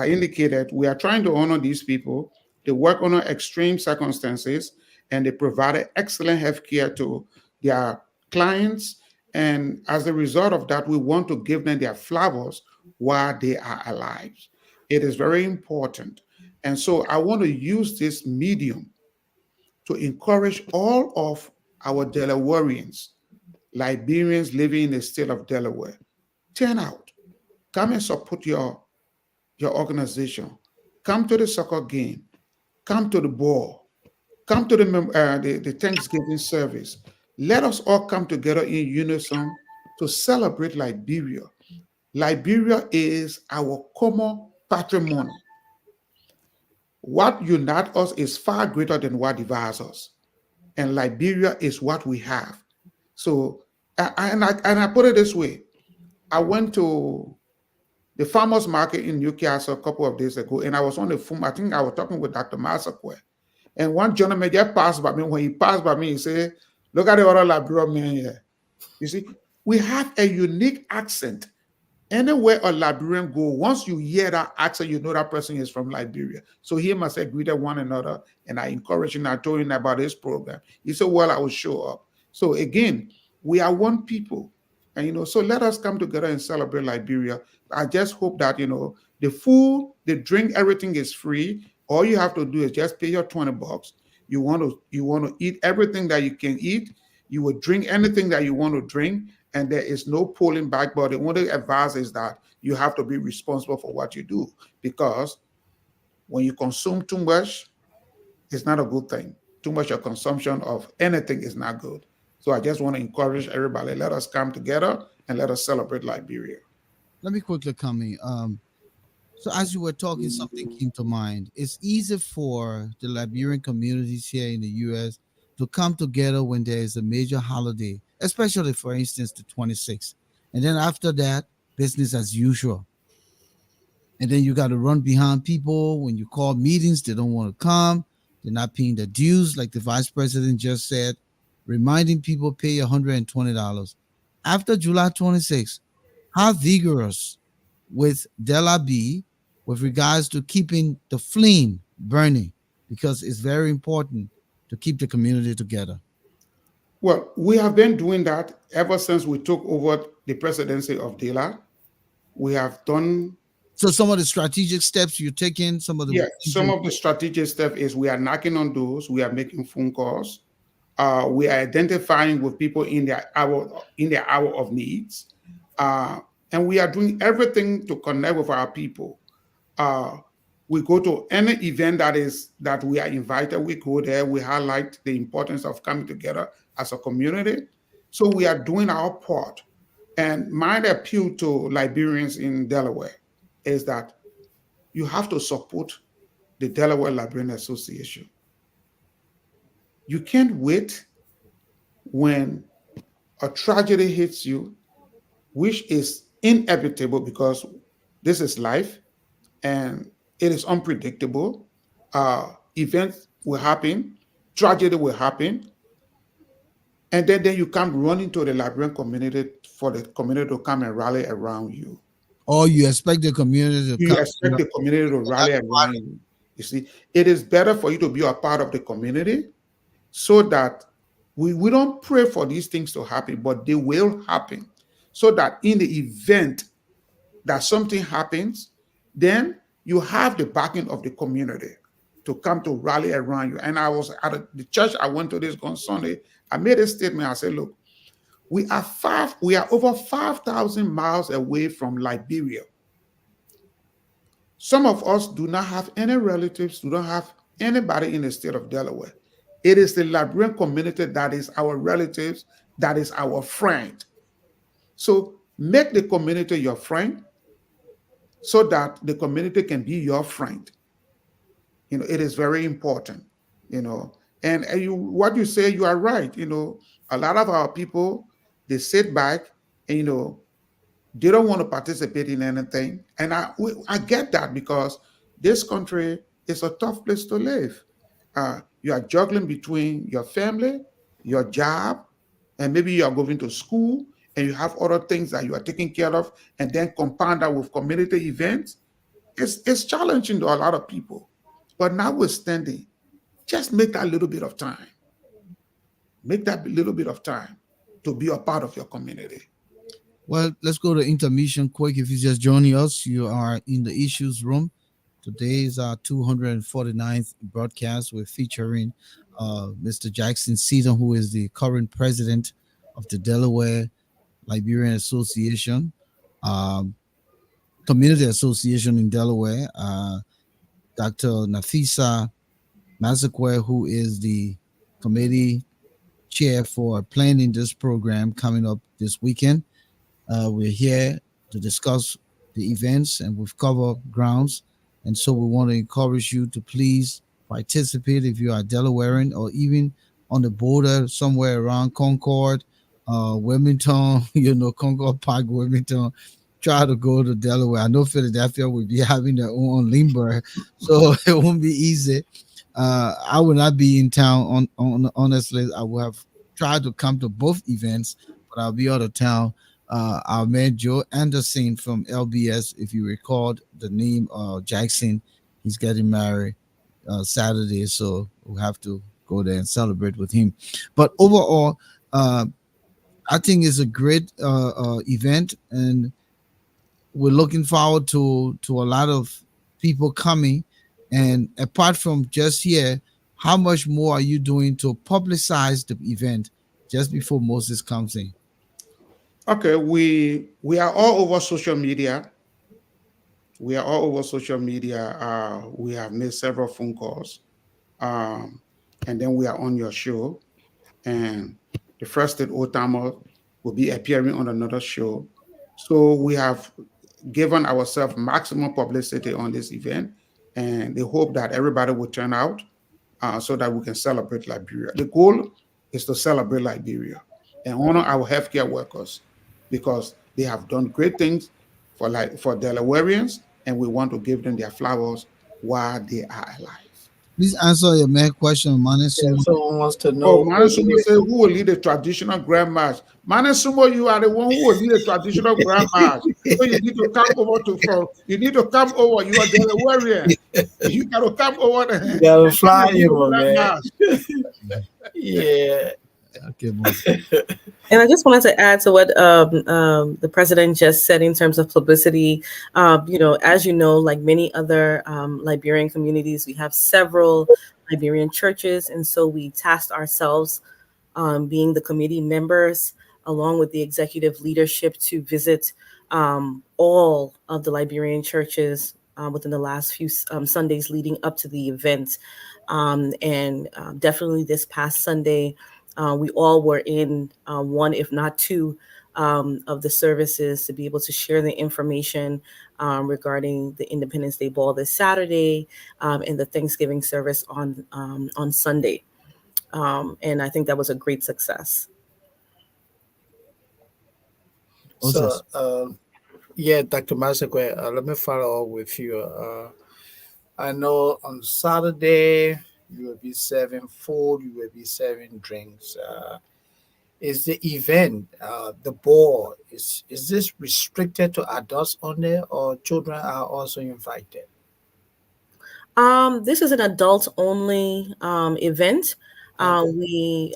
indicated, we are trying to honor these people. They work under extreme circumstances, and they provided excellent health care to their clients. And as a result of that, we want to give them their flowers while they are alive. It is very important. And so I want to use this medium to encourage all of our Delawareans, Liberians living in the state of Delaware. Turn out, come and support your organization. Come to the soccer game. Come to the ball. Come to the Thanksgiving service. Let us all come together in unison to celebrate Liberia. Liberia is our common patrimony. What unites us is far greater than what divides us. and Liberia is what we have. So, and I put it this way: I went to the farmers market in Newcastle a couple of days ago, and I was on the phone. I think I was talking with Dr. Massaquoi, and one gentleman just passed by me. When he passed by me, he said, "Look at the other Liberian man here." You see, we have a unique accent. Anywhere a Liberian go, once you hear that accent, you know that person is from Liberia. So he must have greeted one another, and I encouraged him. I told him about this program. He said, "Well, I will show up." So again, we are one people, and so let us come together and celebrate Liberia. I just hope that the food, the drink, everything is free. All you have to do is just pay your $20. You want to eat everything that you can eat. You will drink anything that you want to drink, and there is no pulling back. But the only advice is that you have to be responsible for what you do, because when you consume too much, it's not a good thing. Too much of consumption of anything is not good. So I just want to encourage everybody, let us come together and let us celebrate Liberia. Let me quickly come in. So as you were talking, something came to mind. It's easy for the Liberian communities here in the U.S. to come together when there is a major holiday, especially, for instance, the 26th. And then after that, business as usual. And then you got to run behind people. When you call meetings, they don't want to come. They're not paying the dues, like the vice president just said, reminding people pay $120. After July 26th, how vigorous with DELA be with regards to keeping the flame burning, because it's very important to keep the community together. Well, we have been doing that ever since we took over the presidency of DELA. We have done. So some of the strategic steps you're taking, some of the some of the strategic stuff is we are knocking on doors, we are making phone calls, we are identifying with people in their hour of needs, and we are doing everything to connect with our people. We go to any event that we are invited. We go there. We highlight the importance of coming together as a community. So we are doing our part. And my appeal to Liberians in Delaware is that you have to support the Delaware Liberian Association. You can't wait when a tragedy hits you, which is inevitable because this is life and it is unpredictable. Events will happen, tragedy will happen, and then you come running to the Liberian community for the community to come and rally around you. Or you expect the community to You expect the community to rally around you. You see, it is better for you to be a part of the community so that we don't pray for these things to happen, but they will happen. So that in the event that something happens, then you have the backing of the community to come to rally around you. And I was at the church I went to this on Sunday. I made a statement. I said, look, we are over 5,000 miles away from Liberia. Some of us do not have any relatives, do not have anybody in the state of Delaware. It is the Liberian community that is our relatives, that is our friend. So make the community your friend so that the community can be your friend. It is very important, and what you say, you are right. A lot of our people, they sit back and, they don't want to participate in anything. And I get that, because this country is a tough place to live. You are juggling between your family, your job, and maybe you are going to school and you have other things that you are taking care of, and then compound that with community events. It's challenging to a lot of people. But notwithstanding, just make that little bit of time. Make that little bit of time to be a part of your community. Well, let's go to intermission quick. If you're just joining us, you are in the issues room. Today is our 249th broadcast. We're featuring Mr. Jackson Seton, who is the current president of the Delaware Liberian Association, Community Association in Delaware. Dr. Naffeesa Massaquoi, who is the committee chair for planning this program coming up this weekend. We're here to discuss the events, and we've covered grounds. And so we want to encourage you to please participate if you are Delawarean or even on the border somewhere around Concord, Wilmington, Concord Park, Wilmington, try to go to Delaware. I know Philadelphia will be having their own Limburg, so it won't be easy. I will not be in town on honestly. I will have tried to come to both events, but I'll be out of town. Our man Joe Anderson from LBS, if you recalled the name, Jackson, he's getting married Saturday, so we'll have to go there and celebrate with him. But overall, I think it's a great event, and we're looking forward to a lot of people coming. And apart from just here, how much more are you doing to publicize the event just before Moses comes in? Okay, we are all over social media. We are all over social media. We have made several phone calls, um, and then we are on your show. And the first state old timer will be appearing on another show. So we have given ourselves maximum publicity on this event, and they hope that everybody will turn out so that we can celebrate Liberia. The goal is to celebrate Liberia and honor our healthcare workers because they have done great things for Delawareans, and we want to give them their flowers while they are alive. Please answer your main question, Yeah, Manesu. someone wants to Oh, know. Manasumo says, who will lead the traditional grand march? Manasumo, you are the one who will lead the traditional grand march. So you need to come over you need to come over. You are Delawarean. You got to come over there You gotta and come fly and lead him, the grand man. march. Yeah. Okay, Moses. And I just wanted to add to what the president just said in terms of publicity. As you know, like many other Liberian communities, we have several Liberian churches, and so we tasked ourselves, being the committee members, along with the executive leadership, to visit all of the Liberian churches within the last few Sundays leading up to the event. And definitely this past Sunday, we all were in one, if not two, of the services to be able to share the information regarding the Independence Day Ball this Saturday, and the Thanksgiving service on Sunday. And I think that was a great success. So, Moses. yeah, Dr. Massaquoi, let me follow up with you. I know on Saturday you will be serving food, you will be serving drinks. Is the event, the ball, is this restricted to adults only, or children are also invited? This is an adult only event. Okay. We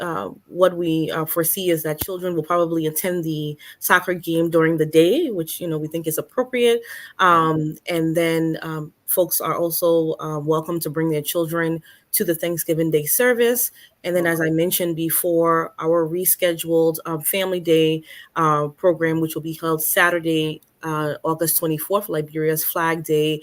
What we foresee is that children will probably attend the soccer game during the day, which we think is appropriate. And then folks are also welcome to bring their children to the Thanksgiving Day service. And then, as I mentioned before, our rescheduled Family Day program, which will be held Saturday, August 24th, Liberia's Flag Day.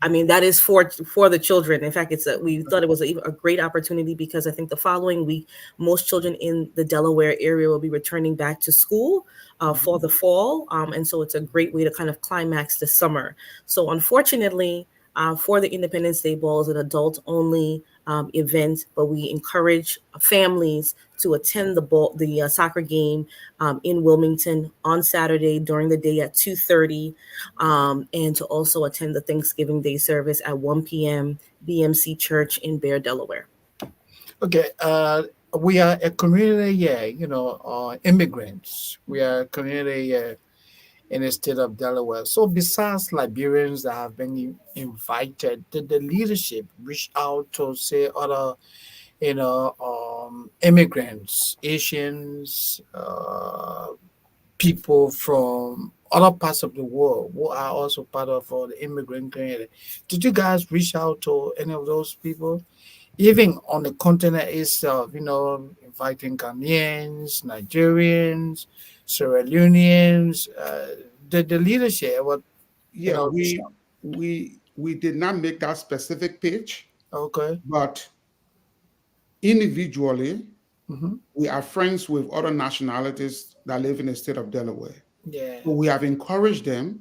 I mean, that is for the children. In fact, we thought it was a great opportunity because I think the following week, most children in the Delaware area will be returning back to school for the fall. And so it's a great way to kind of climax the summer. So unfortunately, for the Independence Day Ball is an adult only event, but we encourage families to attend the soccer game in Wilmington on Saturday during the day at 2:30, and to also attend the Thanksgiving Day service at 1 p.m. BMC Church in Bear, Delaware. Okay. We are a community, yeah, immigrants. We are a community in the state of Delaware. So besides Liberians that have been invited, did the leadership reach out to say other, immigrants, Asians, people from other parts of the world who are also part of the immigrant community? Did you guys reach out to any of those people? Even on the continent itself, inviting Ghanaians, Nigerians, Sierra Leoneans, the leadership, what, Yeah, reach we out? we did not make that specific pitch, Okay. but individually, Mm-hmm. we are friends with other nationalities that live in the state of Delaware. Yeah. So we have encouraged them,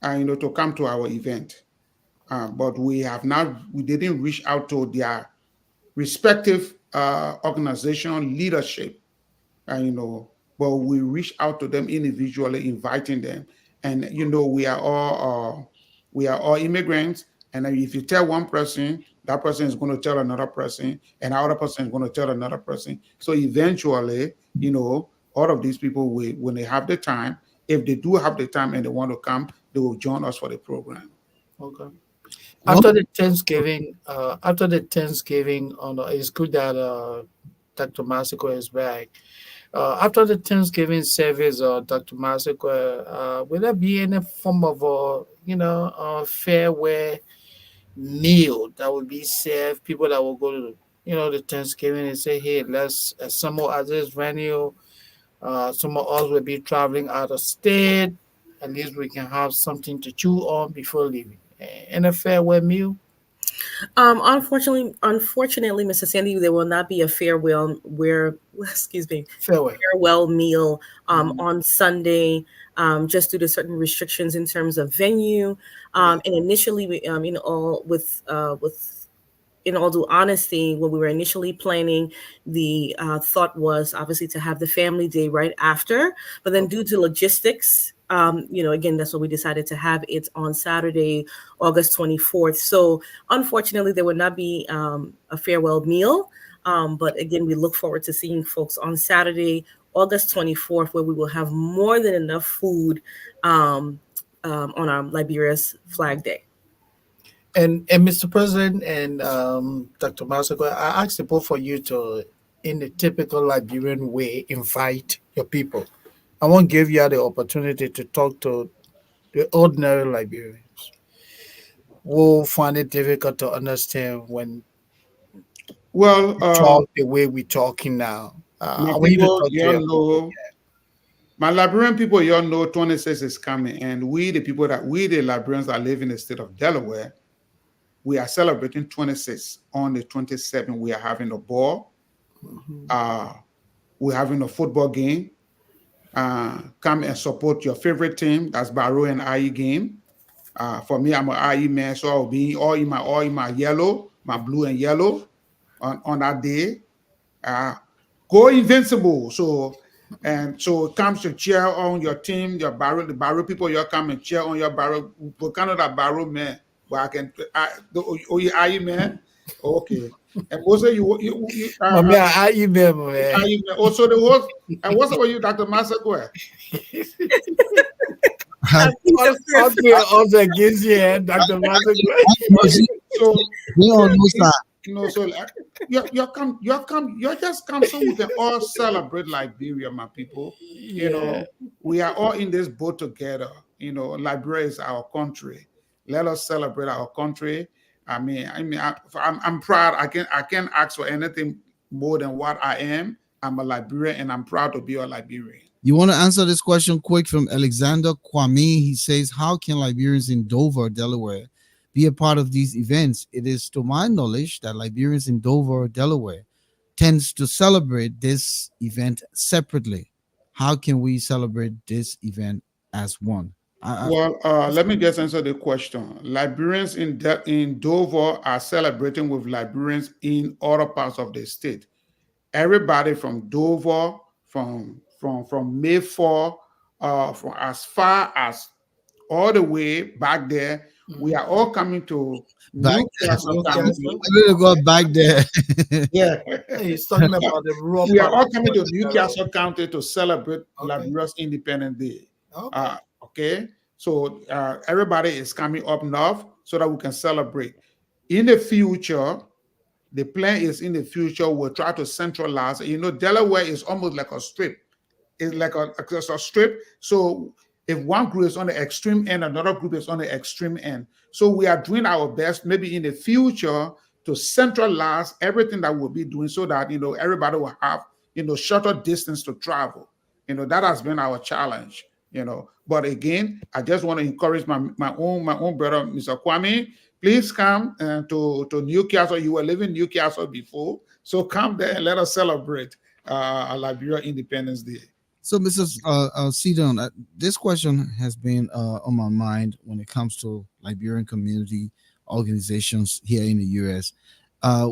to come to our event. But we didn't reach out to their respective organization leadership, but we reach out to them individually, inviting them. And we are all immigrants. And if you tell one person, that person is going to tell another person, and our other person is going to tell another person. So eventually, all of these people, when they have the time, if they do have the time and they want to come, they will join us for the program. Okay. Well, After the Thanksgiving, it's good that Dr. Massaquoi is back. After the Thanksgiving service, Dr. Massaquoi, will there be any form of farewell meal that will be served? People that will go to the Thanksgiving and say, hey, let's assemble at this venue. Some of us will be traveling out of state. At least we can have something to chew on before leaving. And a farewell meal. Unfortunately, Mr. Sandy, there will not be a excuse me, Farewell. farewell meal Mhm. on Sunday, just due to certain restrictions in terms of venue. And initially, we, in all due honesty, when we were initially planning, the thought was obviously to have the family day right after, but then due to logistics, again, that's what we decided to have it on Saturday, August 24th. So unfortunately, there would not be a farewell meal. But again, we look forward to seeing folks on Saturday, August 24th, where we will have more than enough food on our Liberia's Flag Day. And Mr. President and Dr. Masako, I asked the both for you to, in the typical Liberian way, invite your people. I won't give you the opportunity to talk to the ordinary Liberians who find it difficult to understand when Well, we talk the way we're talking now. my I want you to people, talk to you all your people. know, my Liberian people, you all know 26 is coming. And we, the Liberians that live in the state of Delaware, we are celebrating 26. On the 27th, we are having a ball. Mhm. We're having a football game. Come and support your favorite team. That's Barrow and IE game. For me, I'm an IE man, so I'll be all in my yellow, my blue and yellow on that day. Uh, Go invincible. So it comes to cheer on your team, the Barrow people. You come and cheer on your Barrow. Volcano that Barrow man. But you IE man. Okay. And also Mami, I email me. IE man. Also the host. And what's about you, Dr. Massaquoi? I think the first Okay, also against you, Dr. Masako. So we all know, sir. you just come so we can all celebrate Liberia, my people. Yeah. We are all in this boat together. Liberia is our country. Let us celebrate our country. I'm proud. I can't ask for anything more than what I am. I'm a Liberian, and I'm proud to be a Liberian. You want to answer this question quick from Alexander Kwame? He says, how can Liberians in Dover, Delaware, be a part of these events? It is to my knowledge that Liberians in Dover, Delaware, tends to celebrate this event separately. How can we celebrate this event as one? Well, let me just answer the question. Liberians in Dover are celebrating with Liberians in other parts of the state. Everybody from Dover, from Mayfair, from as far as all the way back there, we are all coming to Back Newcastle County. I really got back there. Yeah, He's talking about the rural we are part all coming to of Newcastle County to celebrate Okay. Liberia's Independence Day. Okay. Okay, so everybody is coming up north so that we can celebrate. In the future, the plan is in the future we'll try to centralize. Delaware is almost like a strip. It's like a strip. So if one group is on the extreme end, another group is on the extreme end. So we are doing our best, maybe in the future, to centralize everything that we'll be doing so that everybody will have shorter distance to travel. That has been our challenge. But again, I just want to encourage my own brother, Mr. Kwame. Please come to Newcastle. You were living in Newcastle before, so come there and let us celebrate Liberia Independence Day. So, Mr. Seton, this question has been on my mind when it comes to Liberian community organizations here in the U.S.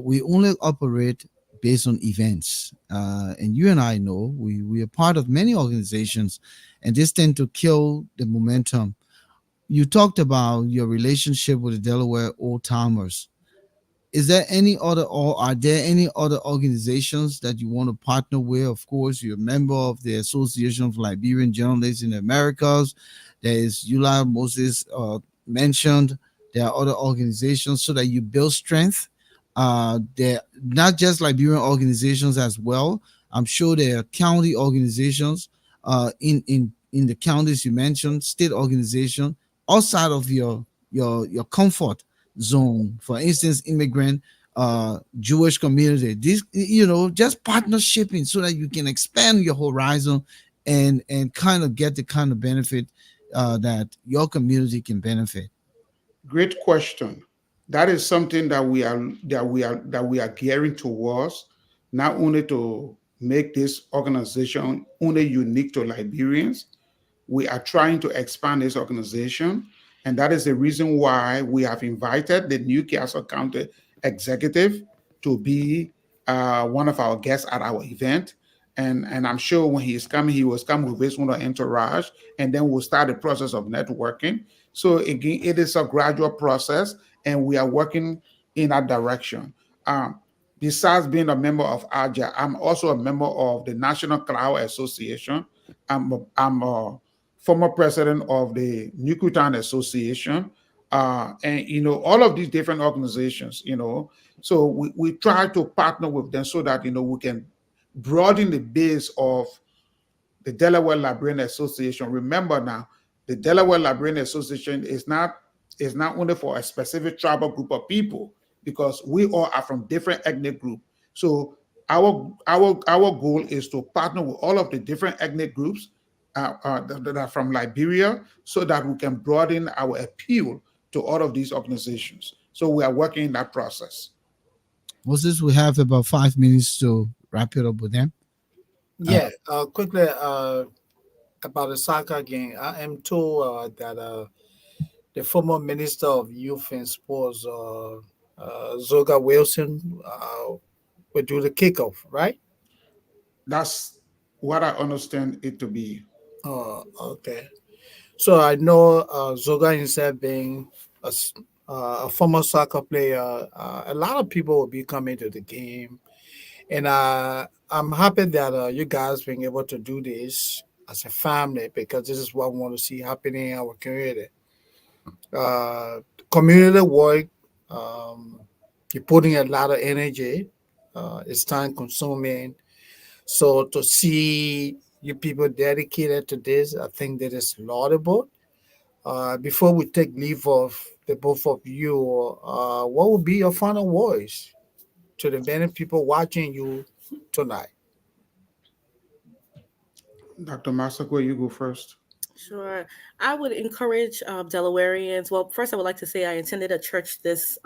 We only operate based on events. And you and I know we are part of many organizations, and this tend to kill the momentum. You talked about your relationship with the Delaware old timers. Is there any other, or are there any other organizations that you want to partner with? Of course, you're a member of the Association of Liberian Journalists in the Americas. There is Eula Moses mentioned. There are other organizations so that you build strength. They're not just Liberian organizations as well. I'm sure there are county organizations in the counties you mentioned, state organization outside of your comfort zone. For instance, immigrant, Jewish community. This, just partnershiping so that you can expand your horizon and kind of get the kind of benefit that your community can benefit. Great question. That is something that we are gearing towards, not only to make this organization only unique to Liberians. We are trying to expand this organization, and that is the reason why we have invited the Newcastle County executive to be one of our guests at our event. And I'm sure when he is coming, he was coming with his own entourage, and then we'll start the process of networking. So again, it is a gradual process, and we are working in that direction. Um, Besides being a member of AJA, I'm also a member of the National Cloud Association. I'm a former president of the Nukutan Association, and all of these different organizations. So we try to partner with them so that we can broaden the base of the Delaware Liberian Association. Remember now, the Delaware Liberian Association is not only for a specific tribal group of people, because we all are from different ethnic groups. So our goal is to partner with all of the different ethnic groups that are from Liberia, so that we can broaden our appeal to all of these organizations. So we are working in that process. Moses, we have about 5 minutes to wrap it up with them. Uh, Yeah, quickly about the soccer game. I am told that the former Minister of Youth and Sports, Zoga Wilson, will do the kickoff, right? That's what I understand it to be. Okay. So I know Zoga himself being a former soccer player, a lot of people will be coming to the game. And I'm happy that you guys being able to do this as a family, because this is what we want to see happening in our community. Uh, Community work, um, you're putting a lot of energy. It's time consuming. So to see you people dedicated to this, I think that is laudable. Before we take leave of the both of you, what would be your final words to the many people watching you tonight? Dr. Masako, you go first. Sure. I would encourage Delawareans. Well, first, I would like to say I attended a church this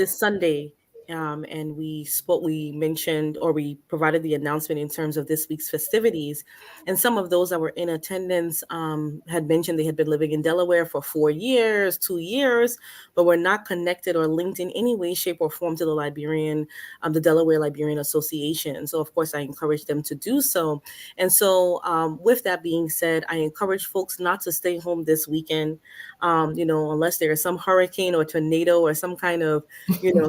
Sunday, and we mentioned, or we provided the announcement in terms of this week's festivities. And some of those that were in attendance had mentioned they had been living in Delaware for 4 years, 2 years, but were not connected or linked in any way, shape, or form to the Delaware Liberian Association. So, of course, I encourage them to do so. And so, with that being said, I encourage folks not to stay home this weekend, unless there is some hurricane or tornado or some kind of,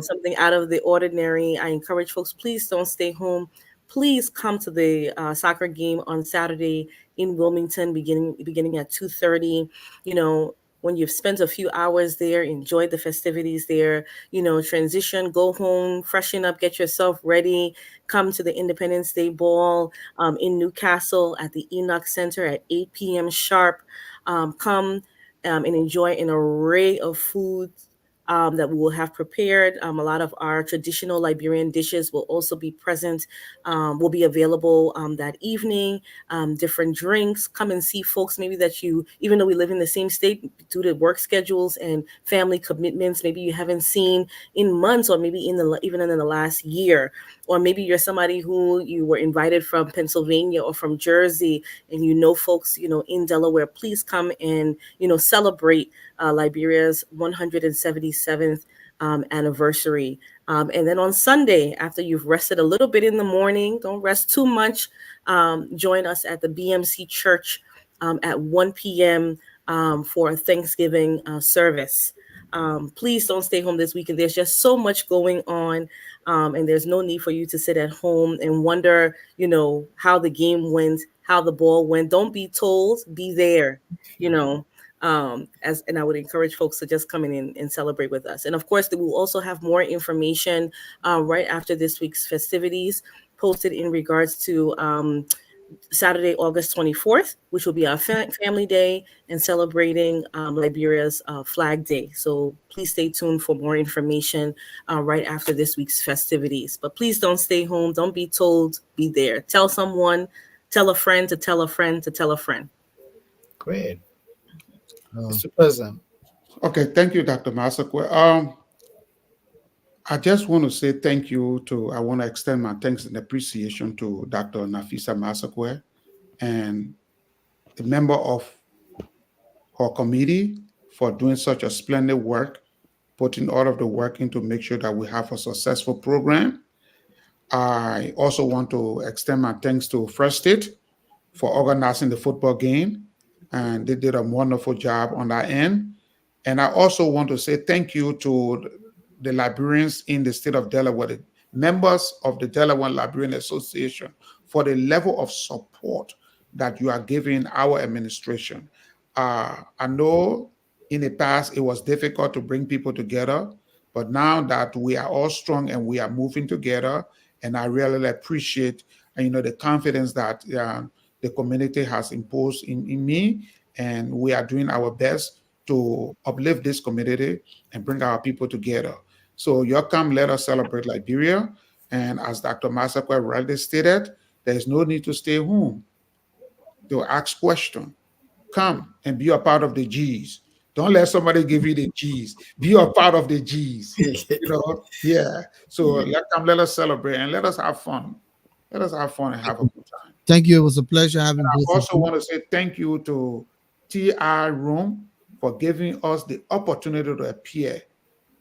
something out of the ordinary. I encourage folks, please don't stay home. Please come to the soccer game on Saturday in Wilmington, beginning at 2:30. When you've spent a few hours there, enjoy the festivities there, transition, go home, freshen up, get yourself ready, come to the Independence Day Ball in Newcastle at the Enoch Center at 8 p.m. sharp. Come and enjoy an array of foods that we will have prepared. A lot of our traditional Liberian dishes will also be present, will be available that evening. Different drinks. Come and see folks maybe that you, even though we live in the same state, due to work schedules and family commitments, maybe you haven't seen in months, or maybe even in the last year. Or maybe you're somebody who you were invited from Pennsylvania or from Jersey, and folks, in Delaware. Please come and, celebrate Liberia's 177th anniversary. And then on Sunday, after you've rested a little bit in the morning, don't rest too much. Join us at the BMC Church at 1 p.m. For a Thanksgiving service. Please don't stay home this weekend. There's just so much going on, and there's no need for you to sit at home and wonder, how the game went, how the ball went. Don't be told, be there, you know. And I would encourage folks to just come in and celebrate with us. And of course, we will also have more information right after this week's festivities posted in regards to Saturday, August 24th, which will be our family day and celebrating Liberia's Flag Day. So please stay tuned for more information right after this week's festivities. But please don't stay home. Don't be told, be there. Tell someone, tell a friend to tell a friend to tell a friend. Great. Mr. President. Okay, thank you, Dr. Massaquoi. I just want to say thank you I want to extend my thanks and appreciation to Dr. Naffeesa Massaquoi and the member of her committee for doing such a splendid work, putting all of the work in to make sure that we have a successful program. I also want to extend my thanks to First State for organizing the football game, and they did a wonderful job on that end. And I also want to say thank you to the Liberians in the state of Delaware, the members of the Delaware Liberian Association, for the level of support that you are giving our administration. I know in the past it was difficult to bring people together, but now that we are all strong and we are moving together, and I really appreciate the confidence that the community has imposed in me, and we are doing our best to uplift this community and bring our people together. So you come, let us celebrate Liberia. And as Dr. Massaquoi rightly stated, there is no need to stay home to ask questions. Come and be a part of the G's. Don't let somebody give you the G's. Be a part of the G's. Yeah. So let us celebrate and let us have fun. Let us have fun and have a good time. Thank you. It was a pleasure having I both of also you. want to say thank you to TI Room for giving us the opportunity to appear.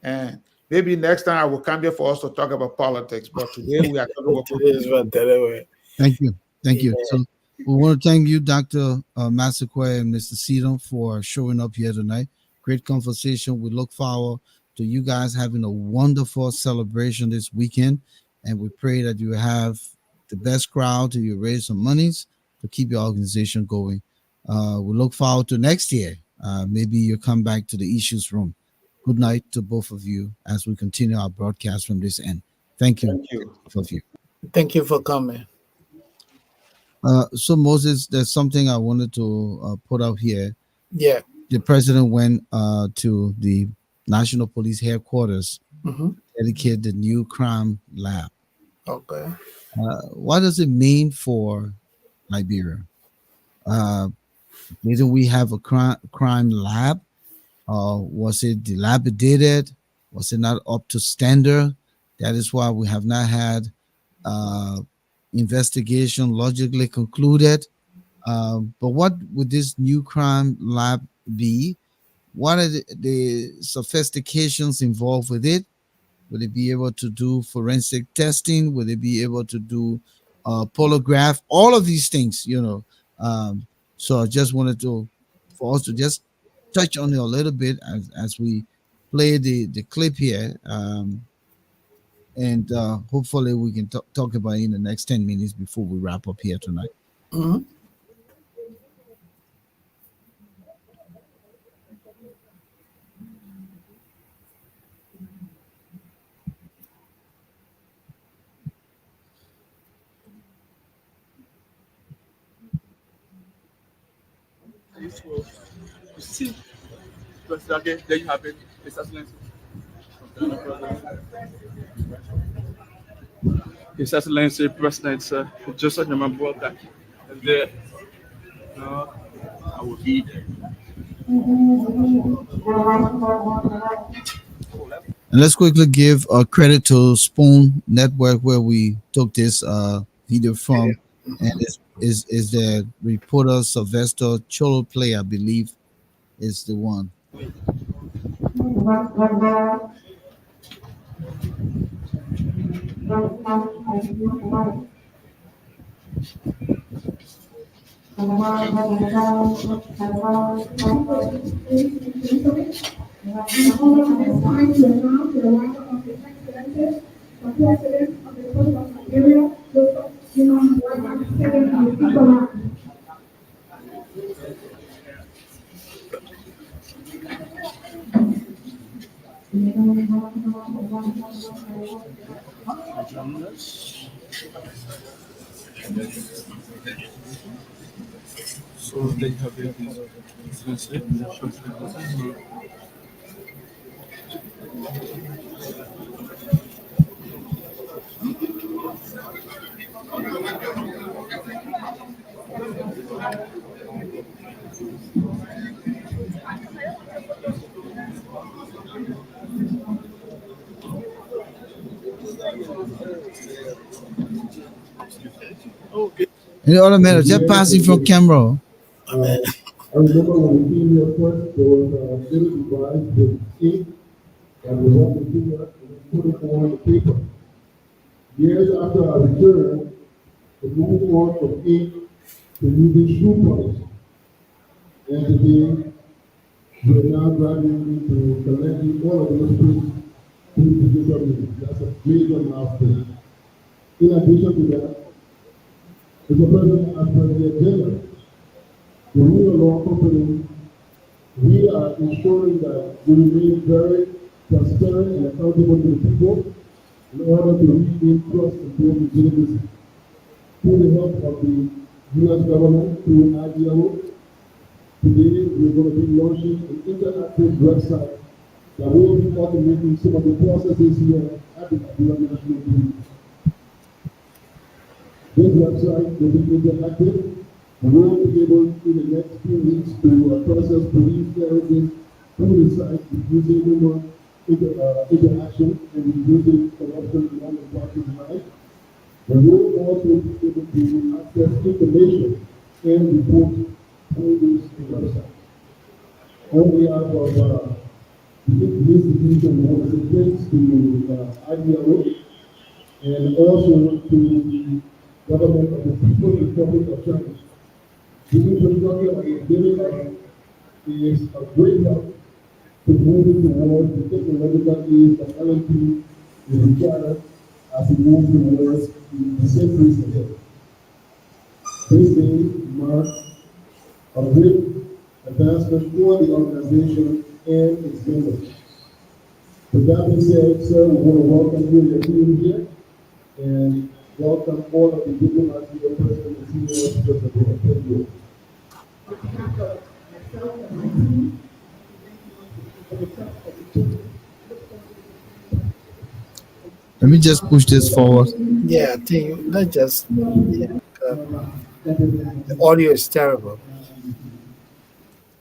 And maybe next time I will come here for us to talk about politics. But today we are talking about Today is about Delaware. Thank you. Thank you. Yeah. So we want to thank you, Dr. Massaquoi and Mr. Seton, for showing up here tonight. Great conversation. We look forward to you guys having a wonderful celebration this weekend. And we pray that you have the best crowd, you raise some monies to keep your organization going. We look forward to next year. Maybe you come back to the issues room. Good night to both of you as we continue our broadcast from this end. Thank you. Thank you. Both of you. Thank you for coming. So Moses, there's something I wanted to put out here. Yeah. The president went to the National Police Headquarters to dedicate the new crime lab. Okay. What does it mean for Liberia? Didn't we have a crime lab? Was it dilapidated? Was it not up to standard? That is why we have not had investigation logically concluded. But what would this new crime lab be? What are the sophistications involved with it? Would it be able to do forensic testing? Would it be able to do polygraph? All of these things, So I just wanted for us to just touch on it a little bit as we play the clip here. And hopefully we can talk about it in the next 10 minutes before we wrap up here tonight. Mm-hmm. See, because again, there you have it. His Excellency. His Excellency President Joseph Nyamabota. And there, I will be there. And let's quickly give credit to Spoon Network where we took this video from, and is the reporter Sylvester Cholo Play, I believe, is the one. So they have this expensive. Okay. Any other matter? Just passing from camera. I remember when we came here first, there was a little device with ink and we had to do that and put it on the paper. Years after I returned, we moved on from ink to using shoe polish. And today, we're now graduating to collecting all of those things to digital media. That's a major milestone. In addition to that, as per the agenda, the rule of law company, we are ensuring that we remain very transparent and accountable to the people in order to regain trust and build legitimacy. Through the help of the U.S. government, through IDLO, today we're going to be launching an interactive website that will be automating some of the processes here at the Liberia National Community. This website will be interactive. We will be able in the next few weeks to process police clearances through the site, reducing more interaction and reducing corruption along the party line. We will also be able to access information and report through this website. On behalf of the institution, we want to say thanks to IDLO and also to the government of the People's Republic of China. The infrastructure of the DELA is a great help to moving towards the technological age that LNP is required as we move towards the centuries ahead. This day marks a great advancement for the organization and its members. With that being said, sir, we want to welcome you and your team here and welcome all of the diplomats here present and the senior officers abroad. Thank you. Let me just push this forward. Yeah, I think let's just. Yeah, the audio is terrible.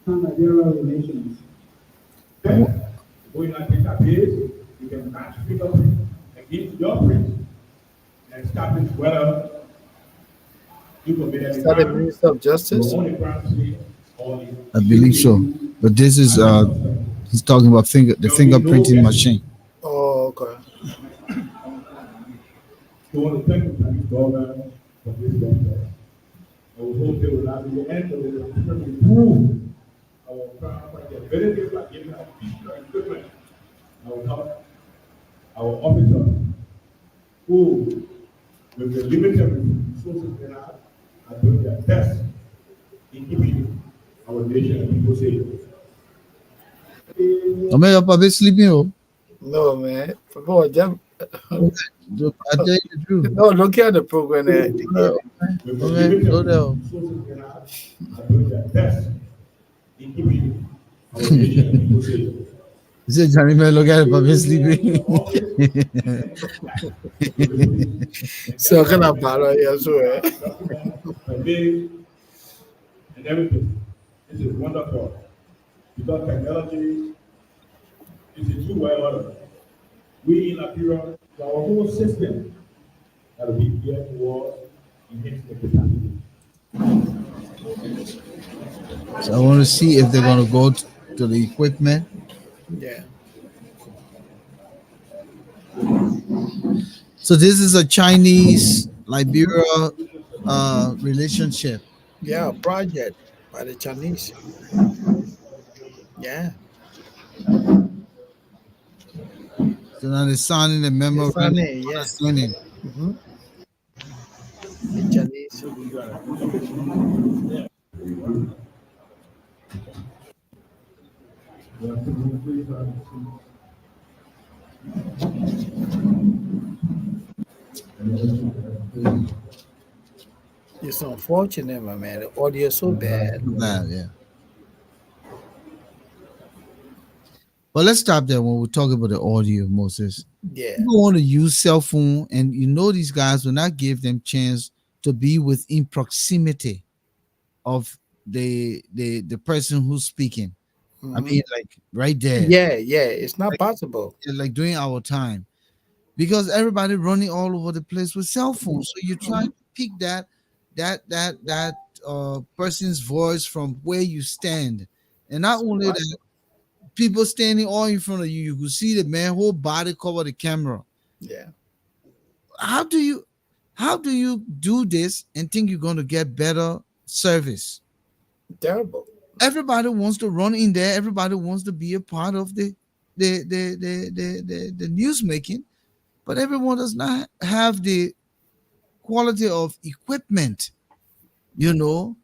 Relations. When I take a page, you can match fingerprint against your print and establish whether you committed Is that the Minister of Justice? I believe so. But this is he's talking about the fingerprinting machine. Oh, okay. So I want to thank the Chinese government for this website. I will hope they will not be the end of it to improve our ability by giving us physical equipment. I will help our officers who, with the limited resources they have, are doing their best in keeping our nation and people safe. I'm probably sleeping. Oh, No, man. Go on, jump. I tell you the truth. No, look at the program there. With the limited resources they have, are doing their best in keeping our nation and people safe. He said, Johnny, man, look at it, probably sleeping. So can I borrow you as well? And everything. This is wonderful. Because technology is a two-way order. We in Liberia, our whole system that will be geared towards enhancing the capacity. So I want to see if they're going to go to the equipment. Yeah. So this is a Chinese Liberia relationship. Yeah, project by the Chinese. Yeah, So now they're signing the it's memorandum funny. of Yeah, understanding. hmm the Chinese. It's unfortunate, my man. The audio is so bad. Bad, yeah. But let's stop there when we talk about the audio, Moses. Yeah, People want to use cell phone, and you know these guys will not give them chance to be within proximity of the person who's speaking. I hmm mean, like right there, yeah, yeah. It's not possible. like during our time, because everybody running all over the place with cell phones. So you try to pick that person's voice from where you stand, and not only that, people standing all in front of you, you could see the man whole body cover the camera. Yeah, How do you do this and think you're going to get better service? terrible. Everybody wants to run in there. Everybody wants to be a part of the news making, but everyone does not have the quality of equipment, you know,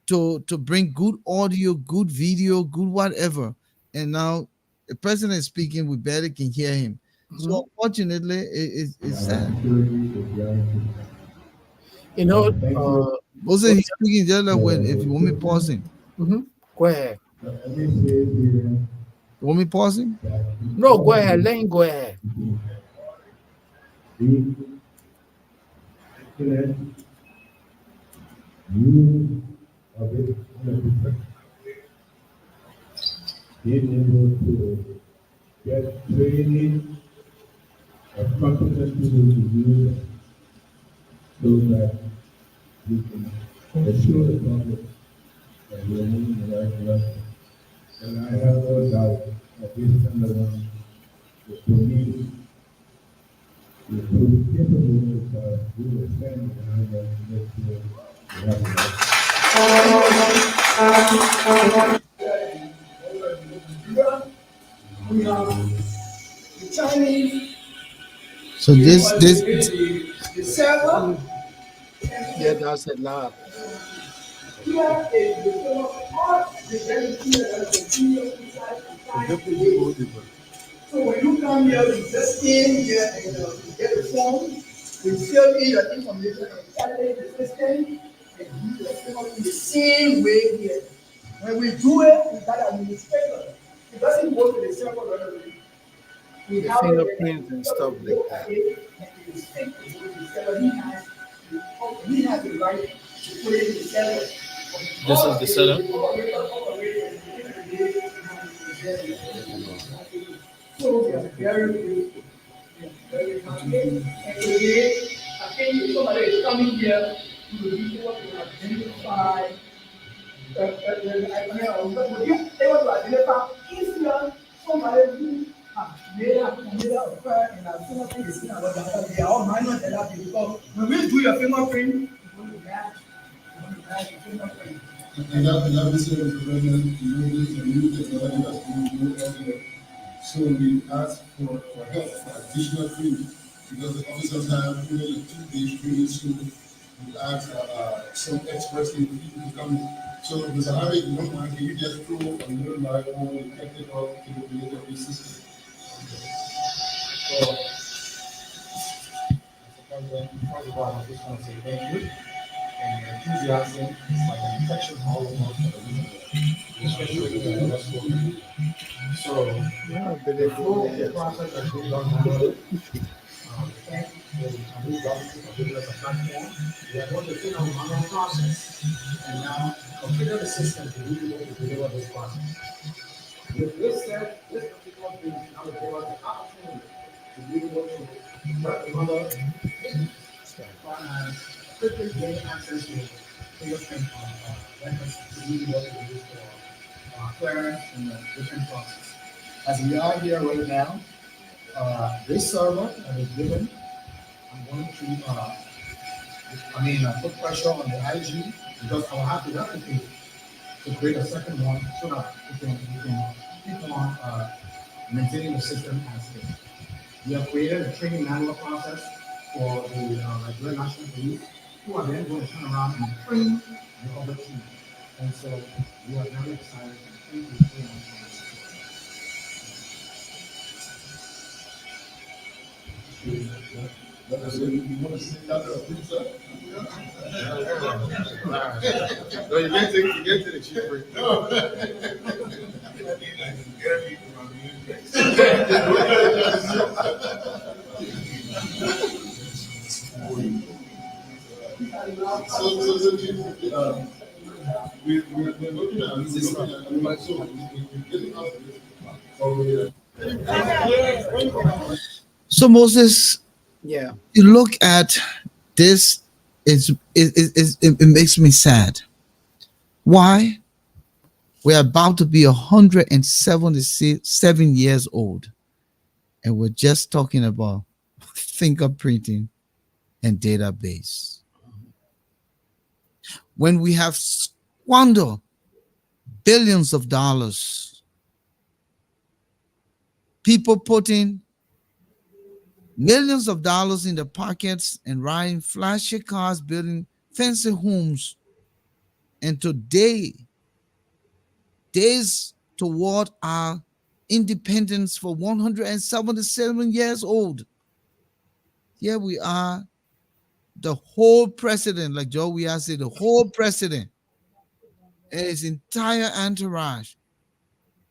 to bring good audio, good video, good whatever. And now the president is speaking, we barely can hear him. hmm So unfortunately, it's sad. You know, Also, he's speaking just like when if you want me pause him. mhm. Go ahead. You want me pause him? No, go ahead. Let him go ahead. Being able to get training of competent people to use so that we can assure the public that we are moving in the right direction. And I have no doubt that this kind of one will me will prove capable because we will stand behind us to make sure we have the right. We have the Chinese, So this the server, Yeah, that's it loud. here is the all the energy that continue inside the site. So when you come here, you just in here and you get the form, we fill in your information and calculate the system and do the payment in the same way here. When we do it, we got administrator. It doesn't go to the server right away. We The have it fingerprints and stuff like that. and it is sent to the server. He has the right to put it in the server. This is the setup. So we are very grateful. Very happy. And today, I think somebody is coming here to be able to identify. Would you able to identify if you are somebody who has made a prayer and has fingerprint is seen about that? They are all minor therapy because when we do your fingerprint, you want to match your fingerprint. And that is the president, the new technology that's being used everywhere. So we ask for help, for additional training, because the officers have only a 2 days training, so we ask some experts in the field to come in. So Mr. Harvey, if you don't mind, can you just throw a little light on the technical capability of this system? So, first of all, I just want to say thank you. And your enthusiasm is like an infection all over for the region, especially with the rest of the. So, Yeah, I the believe full it. process has been done manually. Thank you for the new government for giving us a platform. We are going to take our manual process and now configure the system to be able to deliver this process. With this said, this particular thing now will give us the opportunity to be able to let the mother and quickly gain access to fingerprint records to be able to use for clearance in the different process. As we are here right now, this server that is given I'm going to, put pressure on the IG because I will have to replicate to create a second one so that we can keep on maintaining the system as is. We have created a training manual process for the Liberian National Police, who are then going to turn around and train the other team. And so we are very excited and thank you very much for this. So you want to sit down and pizza? No, you get to the chief break. We're looking at this. So Moses, Yeah. you look at this, it makes me sad. Why? We're about to be 177 years old, and we're just talking about fingerprinting and database. When we have squandered billions of dollars, people putting millions of dollars in their pockets and riding flashy cars, building fancy homes, and today, days toward our independence for 177 years old, here we are, the whole president, like Joe we said, the whole president and his entire entourage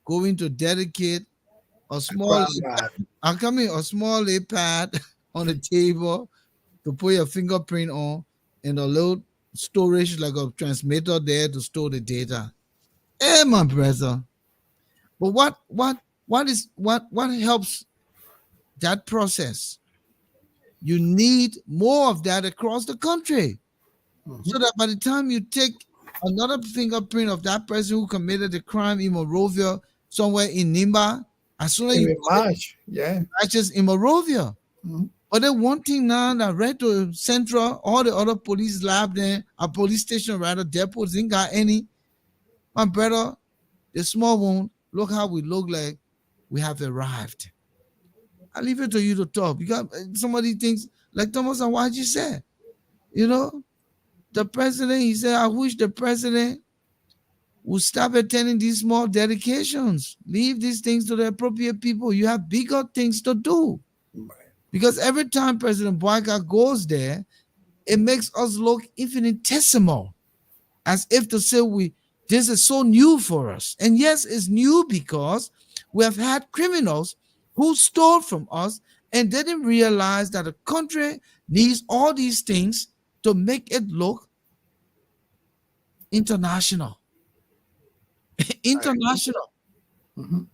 going to dedicate a small, a small pad on the table to put your fingerprint on, and a little storage like a transmitter there to store the data. Hey, my brother. But what helps that process? You need more of that across the country, so that by the time you take another fingerprint of that person who committed the crime in Monrovia, somewhere in Nimba, as soon as you March, yeah, matches in Monrovia. Mhm. But then one thing now that right to Central, all the other police lab there, a police station rather, depots ain't got any. My brother, the small one, look how we look like we have arrived. I leave it to you to talk. Because somebody thinks, like Thomas and what you said, you know, the president, he said, I wish the president would stop attending these small dedications. Leave these things to the appropriate people. You have bigger things to do. Because every time President Boyka goes there, it makes us look infinitesimal, as if to say this is so new for us. And yes, it's new because we have had criminals who stole from us and didn't realize that the country needs all these things to make it look international. International. Mhm.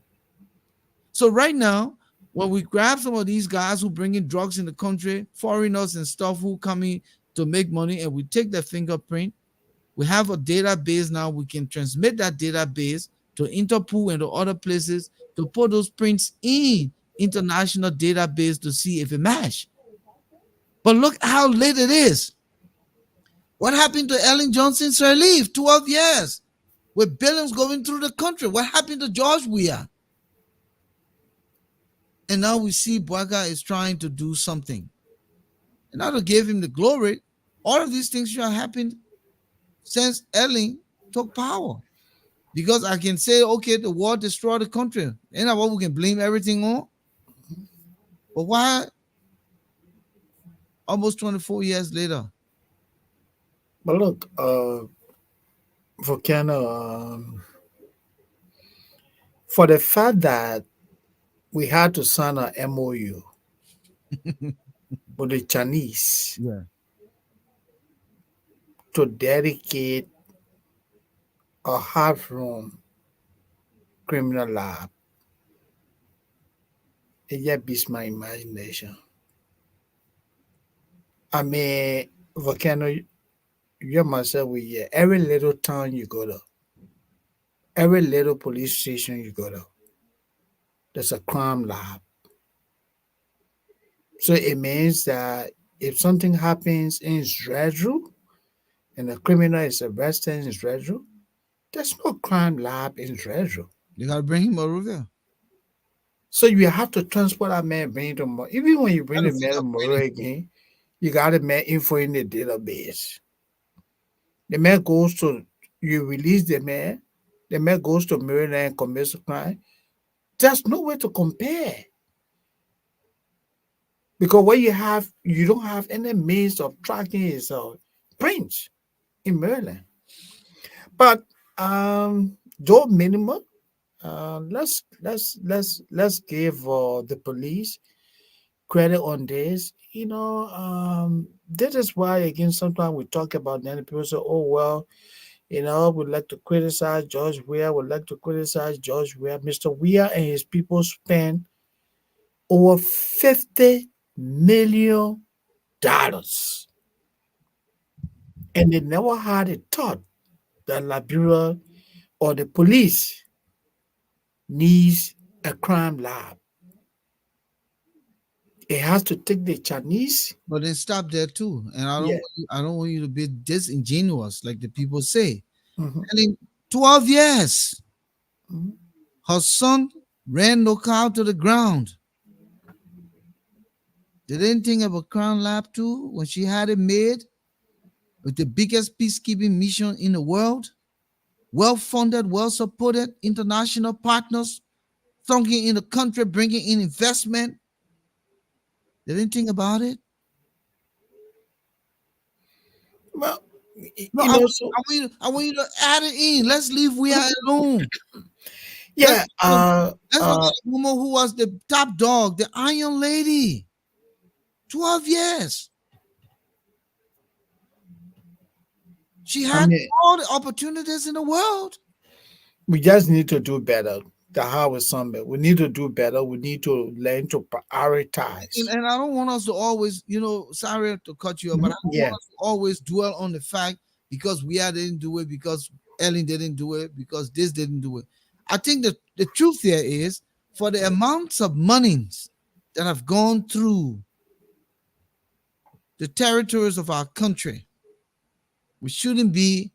So right now, when we grab some of these guys who bring in drugs in the country, foreigners and stuff who coming to make money, and we take their fingerprint, we have a database now. We can transmit that database to Interpol and to other places to put those prints in international database to see if it match. But look how late it is. What happened to Ellen Johnson's relief? 12 years with billions going through the country. What happened to George Weah? And now we see Boyka is trying to do something. And now to give him the glory, all of these things should have happened since Ellen took power. Because I can say, okay, the war destroyed the country. Ain't that what we can blame everything on? But why almost 24 years later? But look, Volcano, for the fact that we had to sign an MOU with the Chinese Yeah. to dedicate a half-room criminal lab, it just beats my imagination. I mean, Volcano, you myself with you. Every little town you go to, every little police station you go to, there's a crime lab. So it means that If something happens in Israel and a criminal is arrested in Israel, there's no crime lab in Israel. You gotta bring him over there. So you have to transport that man, bring him to even when you bring Gotta the man to fingerprint him. Monroe again, you got the man info in the database. The man goes to, you release the man goes to Maryland and commits a crime. There's no way to compare. Because what you don't have any means of tracking his prints in Maryland. But Joe minimum, let's give the police credit on this. This is why again sometimes we talk about then people say, oh well, we'd like to criticize George Weah, would like to criticize George Weah. Mr. Weah and his people spent over $50 million. And they never had a thought that Liberia or the police needs a crime lab. It has to take the Chinese. But then stop there too. And Yeah. I don't want you to be disingenuous, like the people say. Mhm. And in 12 years, Mhm. her son ran no cow to the ground. They didn't think of a crown lab too when she had it made with the biggest peacekeeping mission in the world, well-funded, well-supported, international partners thinking in the country, bringing in investment. They didn't think about it. Well, No, so I want you to add it in. Let's leave we are alone. yeah, Let's look at the woman who was the top dog, the Iron Lady. 12 years. She had all the opportunities in the world. we just need to do better. The how is something we need to do better. We need to learn to prioritize. And I don't want us to always, sorry to cut you off, but I don't want us to always dwell on the fact because we didn't do it, because Ellen didn't do it, because this didn't do it. I think that the truth here is for the amounts of monies that have gone through the territories of our country, we shouldn't be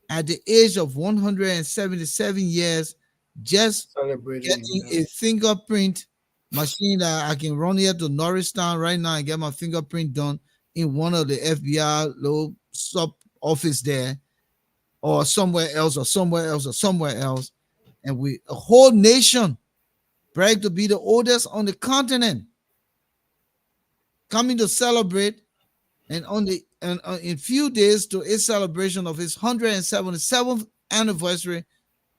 at the age of 177 years just getting a fingerprint machine that I can run here to Norristown right now and get my fingerprint done in one of the FBI little sub office there, or somewhere else, or somewhere else, or somewhere else. And a whole nation brag to be the oldest on the continent coming to celebrate, and in few days to its celebration of its 177th anniversary,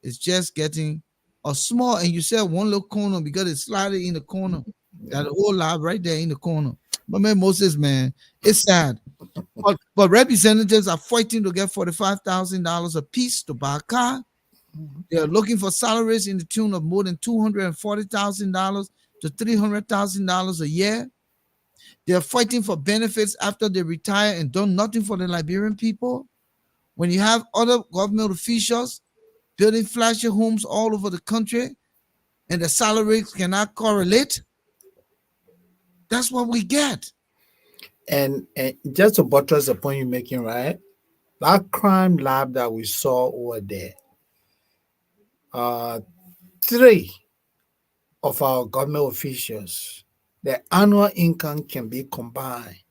it's just getting a small, and you said one little corner because it's slightly in the corner. That whole lab right there in the corner. But man, Moses, man, it's sad. But representatives are fighting to get $45,000 a piece to buy a car. They are looking for salaries in the tune of more than $240,000 to $300,000 a year. They are fighting for benefits after they retire and done nothing for the Liberian people. When you have other government officials building flashy homes all over the country and the salaries cannot correlate, that's what we get. And just to buttress the point you're making, right? That crime lab that we saw over there, 3 of our government officials, their annual income can be combined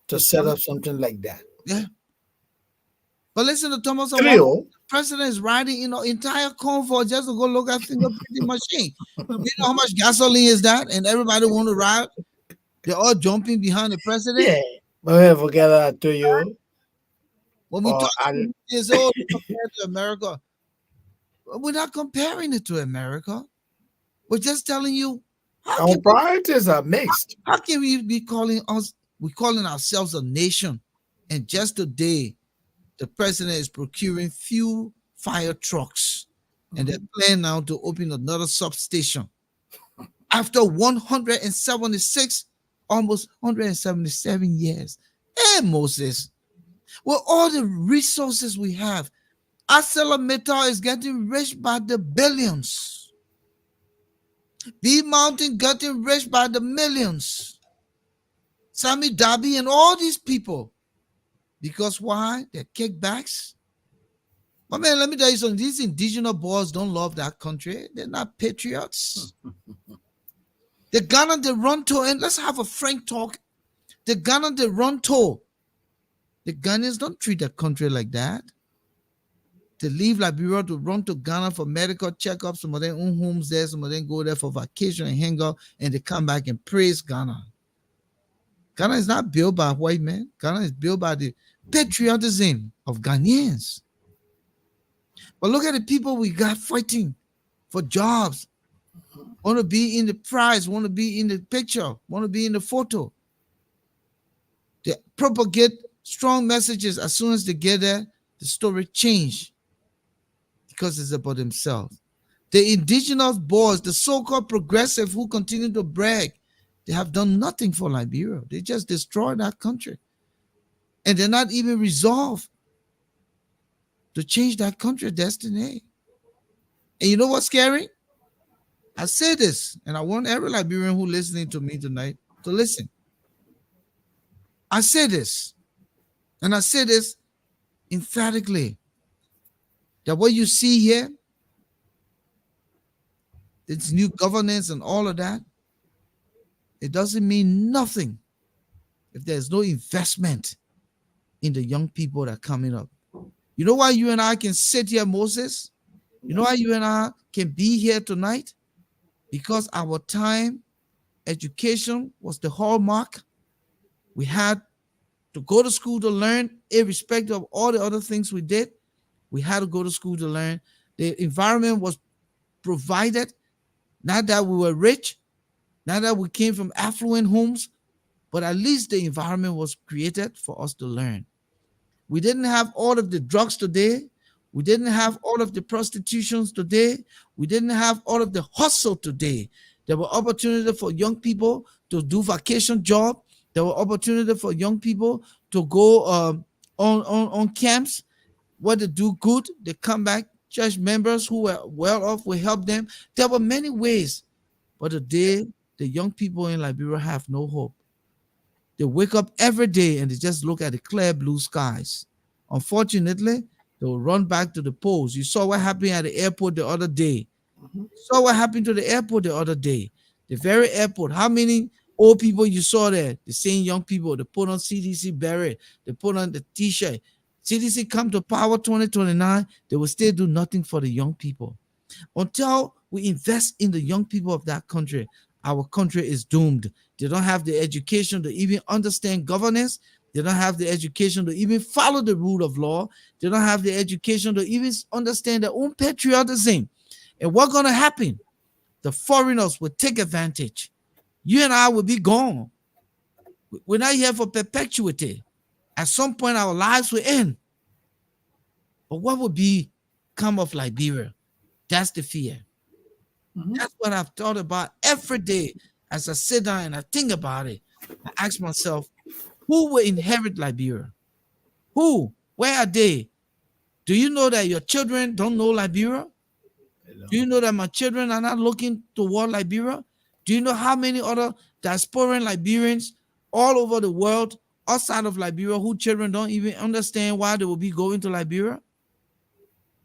to set up something like that. Yeah. But listen to Thomas, the president is riding in an entire convoy just to go look at fingerprinting machine. You know how much gasoline is that? And everybody want to ride. They're all jumping behind the president. Yeah, but we forget that to you. When we talk is all compared to America, we're not comparing it to America. We're just telling you our priorities are mixed. How can we be calling ourselves a nation? And just today, the president is procuring few fire trucks, and they're planning now to open another substation. After 176, almost 177 years. Hey, Moses, with all the resources we have, ArcelorMittal is getting rich by the billions. B Mountain getting rich by the millions. Sammy Dabi, and all these people. Because why? They're kickbacks. But man, let me tell you something. These indigenous boys don't love that country. They're not patriots. The Ghana they run to, and let's have a frank talk. The Ghana they run to, the Ghanaians don't treat their country like that. They leave Liberia to run to Ghana for medical checkups. Some of them own homes there. Some of them go there for vacation and hang out, and they come back and praise Ghana. Ghana is not built by white men. Ghana is built by the patriotism of Ghanaians. But look at the people we got fighting for jobs, want to be in the prize, want to be in the picture, want to be in the photo. They propagate strong messages. As soon as they get there, the story change because it's about themselves. The indigenous boys, the so-called progressive who continue to brag, they have done nothing for Liberia. They just destroyed that country. And they're not even resolved to change that country's destiny. And you know what's scary? I say this, and I want every Liberian who listening to me tonight to listen. I say this, and I say this emphatically, that what you see here, this new governance and all of that, it doesn't mean nothing if there's no investment in the young people that are coming up. You know why you and I can sit here, Moses? You know why you and I can be here tonight? Because our time, education was the hallmark. We had to go to school to learn, irrespective of all the other things we did. We had to go to school to learn. The environment was provided. Not that we were rich, not that we came from affluent homes, but at least the environment was created for us to learn. We didn't have all of the drugs today. We didn't have all of the prostitutions today. We didn't have all of the hustle today. There were opportunities for young people to do vacation job. There were opportunities for young people to go on camps where they do good. They come back. Church members who were well off will help them. There were many ways. But today, the young people in Liberia have no hope. They wake up every day and they just look at the clear blue skies. Unfortunately, they will run back to the polls. You saw what happened at the airport the other day. You saw what happened to the airport the other day. The very airport. How many old people you saw there? The same young people. They put on CDC beret. They put on the T-shirt. CDC come to power 2029. They will still do nothing for the young people. Until we invest in the young people of that country, our country is doomed. They don't have the education to even understand governance. They don't have the education to even follow the rule of law. They don't have the education to even understand their own patriotism. And what's going to happen? The foreigners will take advantage. You and I will be gone. We're not here for perpetuity. At some point, our lives will end. But what will become of Liberia? That's the fear. That's what I've thought about every day as I sit down and I think about it. I ask myself, who will inherit Liberia? Who? Where are they? Do you know that your children don't know Liberia? Do you know that my children are not looking toward Liberia? Do you know how many other diasporan Liberians all over the world outside of Liberia whose children don't even understand why they will be going to Liberia?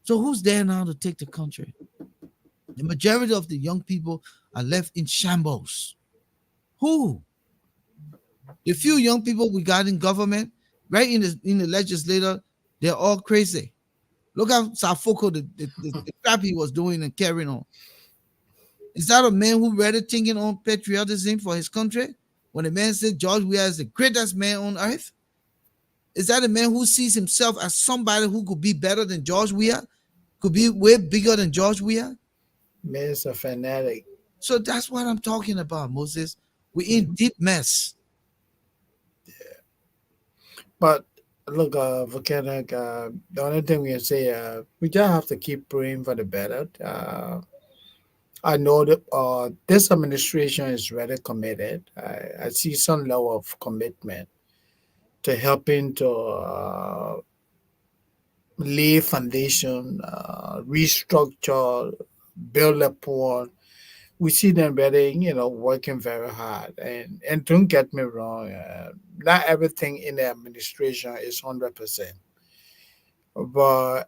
So who's there now to take the country? The majority of the young people are left in shambles. Who? The few young people we got in government, right in the legislature, they're all crazy. Look at Safoko, the crap he was doing and carrying on. Is that a man who really thinking on patriotism for his country? When a man said George Weah is the greatest man on earth? Is that a man who sees himself as somebody who could be better than George Weah? Could be way bigger than George Weah? Man's a fanatic. So that's what I'm talking about, Moses. We're in deep mess. But look, Volcano, the only thing we can say, we just have to keep praying for the better. I know that this administration is very committed. I see some level of commitment to helping to lay foundation, restructure, build upon we see them really, working very hard. And don't get me wrong, not everything in the administration is 100%. But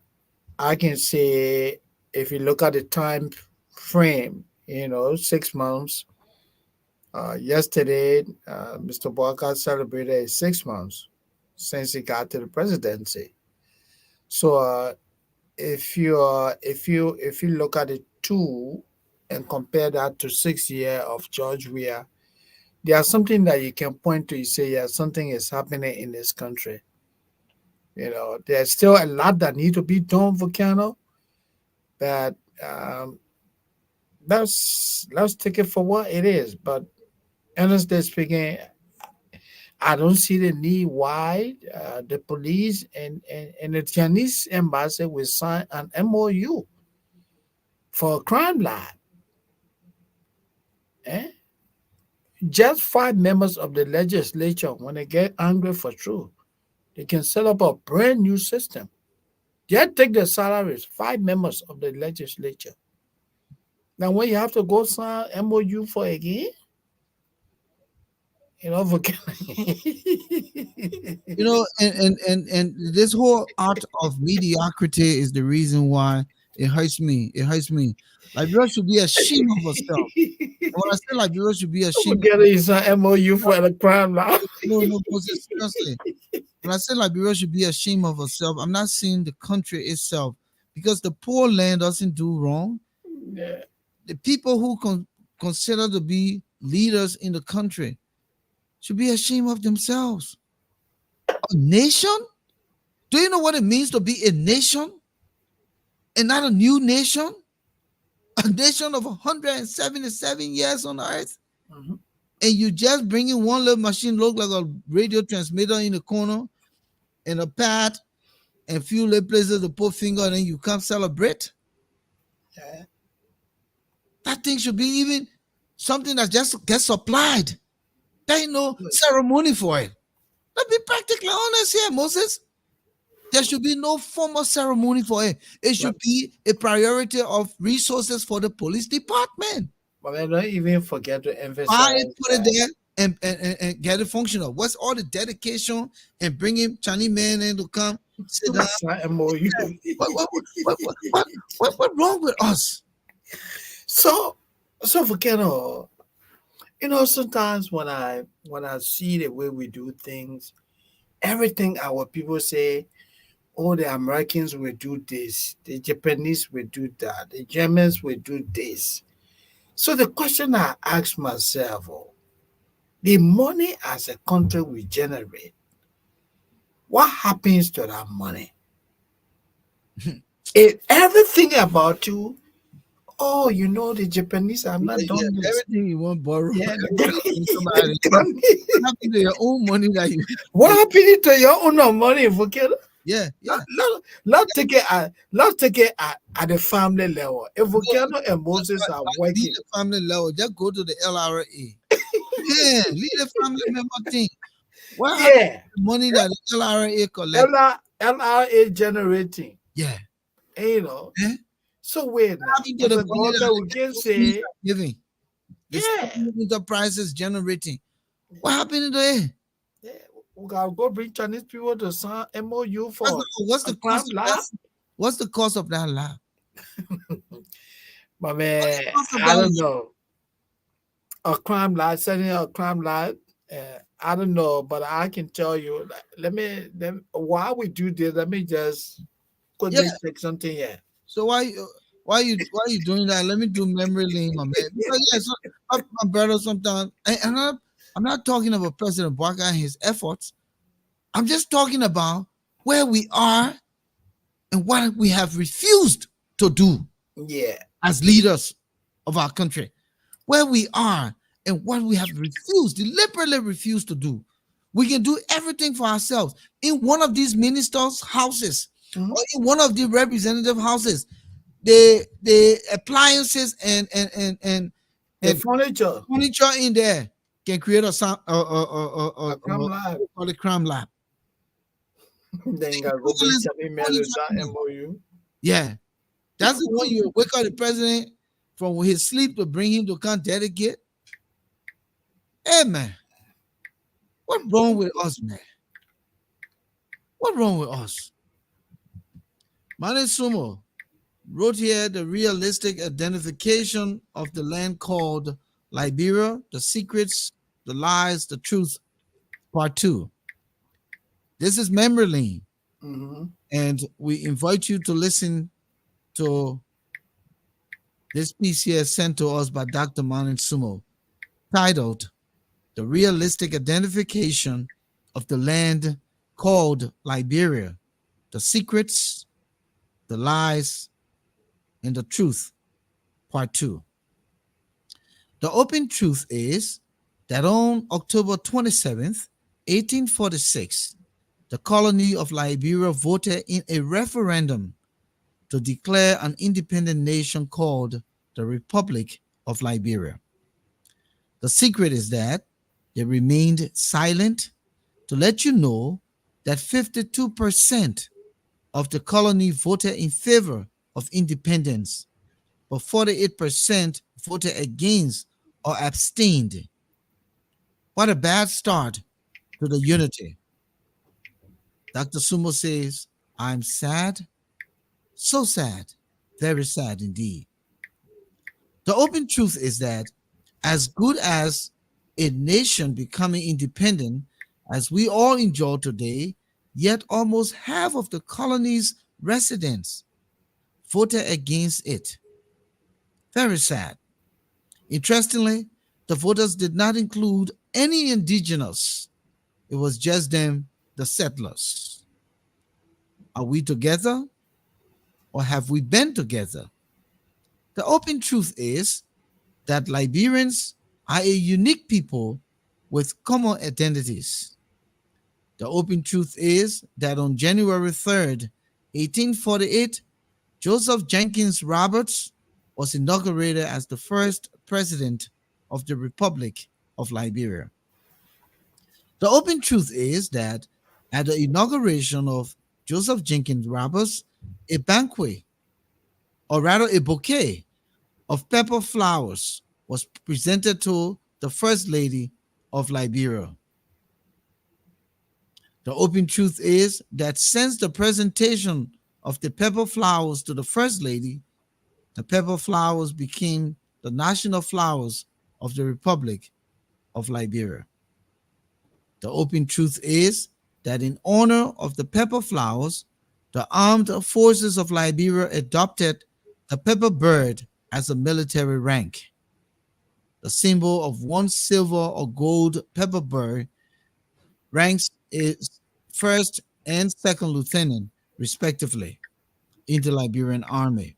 I can say if you look at the time frame, 6 months. Yesterday, Mr. Walker celebrated 6 months since he got to the presidency. So if you look at the two and compare that to 6 years of George Weah, there's something that you can point to. You say, yeah, something is happening in this country. There's still a lot that need to be done, Volcano. But let's take it for what it is. But honestly speaking, I don't see the need why the police and the Chinese embassy will sign an MOU for a crime lab. Eh? Just 5 members of the legislature, when they get angry for truth, they can set up a brand new system. Just take the salaries, 5 members of the legislature. Now, when you have to go sign MOU for again, for And this whole art of mediocrity is the reason why it hurts me. It hurts me. Liberia should be ashamed of herself. And when I say Liberia should be ashamed, Together is an MOU for a crime lab. no, Moses, seriously. When I say Liberia should be ashamed of herself, I'm not saying the country itself, because the poor land doesn't do wrong. Yeah. The people who consider to be leaders in the country should be ashamed of themselves. A nation? Do you know what it means to be a nation and not a new nation? A nation of 177 years on earth. Mhm. And you just bringing one little machine, look like a radio transmitter in the corner and a pad and a few little places to put finger, and then you come celebrate. Yeah. That thing should be even something that just gets supplied. There ain't no ceremony for it. Let's be practically honest here, Moses. There should be no formal ceremony for it. It should be a priority of resources for the police department. But I don't even forget to emphasize I put it that. there and get it functional. What's all the dedication and bringing Chinese men in to come sit down? Sign MOU. What's wrong with us? So Volcano, sometimes when I see the way we do things, everything our people say, oh, the Americans will do this, the Japanese will do that, the Germans will do this. So the question I ask myself, the money as a country we generate, what happens to that money? Everything about you, oh, the Japanese are not done this. Everything you want borrow. Yeah, Somebody. What happened to your own money that you? What happened to your own money, Volcano? Yeah. Let's take it at the family level. If Volcano and Moses are working, Leave the family level. Just go to the LRA. Yeah, leave the family member thing. What happened to the money that the LRA collect? LRA generating. Yeah. And, so wait now. Happened to the money that We can say, giving. The enterprises generating. What happened to it? yeah, we gotta go bring Chinese people to sign MOU for What's the cost of lab. that? What's the cost of that lab? But man, cost of I that don't know. A crime lab, setting up a crime lab. I don't know, but I can tell you. While we do this, let me just quickly check something here. So why you doing that? Let me do memory lane, my man. Because, my brother sometimes, and I'm not talking about President Baka and his efforts. I'm just talking about where we are and what we have refused to do as leaders of our country. Where we are and what we have deliberately refused to do. We can do everything for ourselves. In one of these ministers' houses, or in one of the representative houses, the appliances and furniture in there can create a crime lab. Then you gotta go bring MOU. Yeah, that's the one you wake up the president from his sleep to bring him to come dedicate. Hey, man, what's wrong with us, man? What's wrong with us? Mane Sumo wrote here the realistic identification of the land called Liberia, the secrets, the lies, the truth, part 2. This is memory lane, and we invite you to listen to this piece here sent to us by Dr. Mane Sumo, titled The Realistic Identification of the Land Called Liberia, the Secrets, the Lies, and the Truth, part 2. The open truth is that on October 27th, 1846, the colony of Liberia voted in a referendum to declare an independent nation called the Republic of Liberia. The secret is that they remained silent to let you know that 52% of the colony voted in favor of independence, but 48% voted against or abstained. What a bad start to the unity. Dr. Sumo says, I'm sad, so sad, very sad indeed. The open truth is that as good as a nation becoming independent, as we all enjoy today, yet almost half of the colony's residents voted against it. Very sad. Interestingly, the voters did not include any indigenous. It was just them, the settlers. Are we together, or have we been together? The open truth is that Liberians are a unique people with common identities. The open truth is that on January 3rd, 1848, Joseph Jenkins Roberts was inaugurated as the first president of the Republic of Liberia. The open truth is that at the inauguration of Joseph Jenkins Roberts, a banquet, or rather a bouquet of pepper flowers was presented to the First Lady of Liberia. The open truth is that since the presentation of the pepper flowers to the First Lady, the pepper flowers became the national flowers of the Republic of Liberia. The open truth is that in honor of the pepper flowers, the armed forces of Liberia adopted the pepper bird as a military rank. The symbol of one silver or gold pepper bird ranks is first and second lieutenant, respectively, in the Liberian army.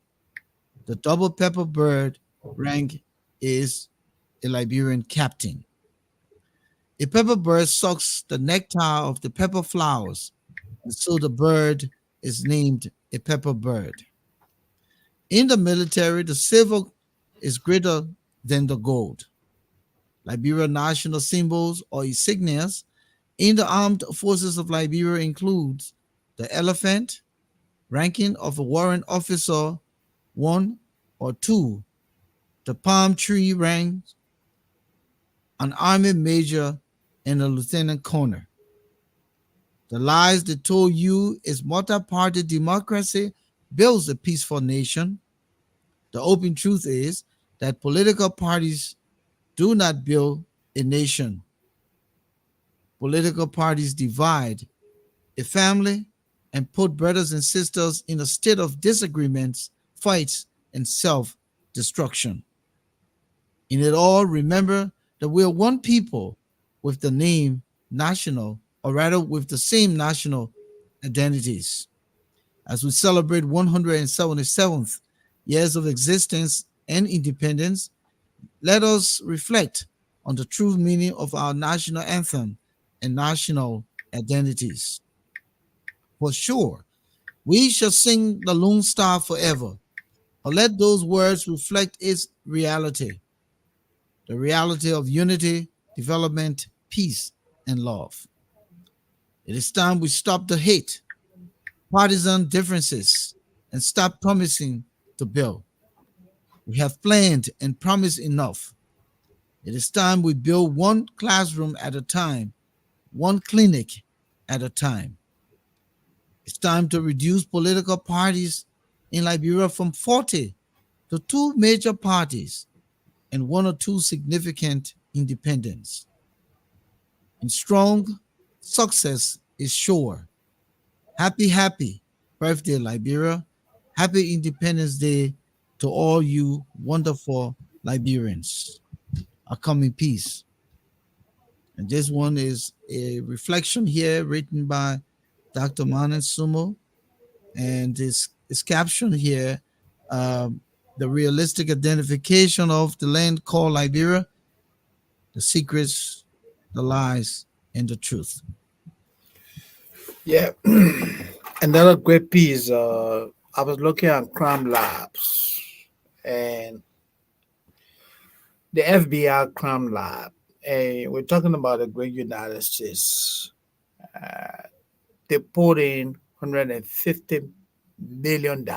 The double pepper bird rank is a Liberian captain. A pepper bird sucks the nectar of the pepper flowers, and so the bird is named a pepper bird. In the military, the silver is greater than the gold. Liberia national symbols or insignias in the armed forces of Liberia includes the elephant, ranking of a warrant officer 1 or 2, the palm tree rank, an army major, and a lieutenant colonel. The lies they told you is multi-party democracy builds a peaceful nation. The open truth is that political parties do not build a nation. Political parties divide a family and put brothers and sisters in a state of disagreements, fights, and self-destruction. In it all, remember that we are one people with the name national, or rather with the same national identities. As we celebrate 177th years of existence and independence, let us reflect on the true meaning of our national anthem and national identities. For sure, we shall sing the Lone Star forever, or let those words reflect its reality, the reality of unity, development, peace, and love. It is time we stop the hate, partisan differences, and stop promising to build. We have planned and promised enough. It is time we build one classroom at a time, one clinic at a time. It's time to reduce political parties in Liberia from 40 to two major parties and one or two significant independents. And strong success is sure. Happy birthday, Liberia. Happy Independence Day to all you wonderful Liberians. A coming peace. And this one is a reflection here written by Dr. Manan Sumo. And it's captioned here, the realistic identification of the land called Liberia, the secrets, the lies, and the truth. Yeah. Another great piece. I was looking at crime labs and the FBI crime lab. And we're talking about the great United States. They put in $150 million.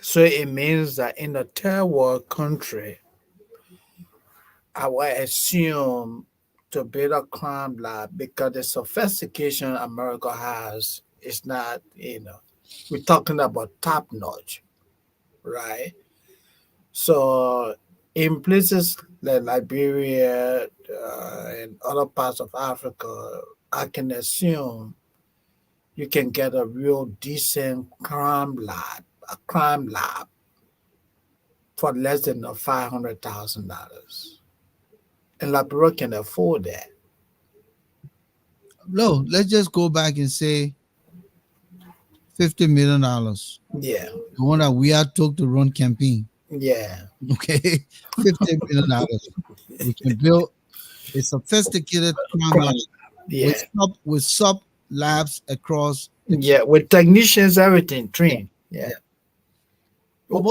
So it means that in a third world country, I would assume to build a crime lab because the sophistication America has is not, we're talking about top notch, right? So in places like Liberia and other parts of Africa, I can assume you can get a real decent crime lab for less than $500,000. And Liberia can afford that. No, let's just go back and say $50 million. Yeah, The one that we are took to run campaign. yeah, Okay, $50 million. We can build a sophisticated crime lab yeah, with sub labs across. yeah. With technicians, everything trained. Yeah. But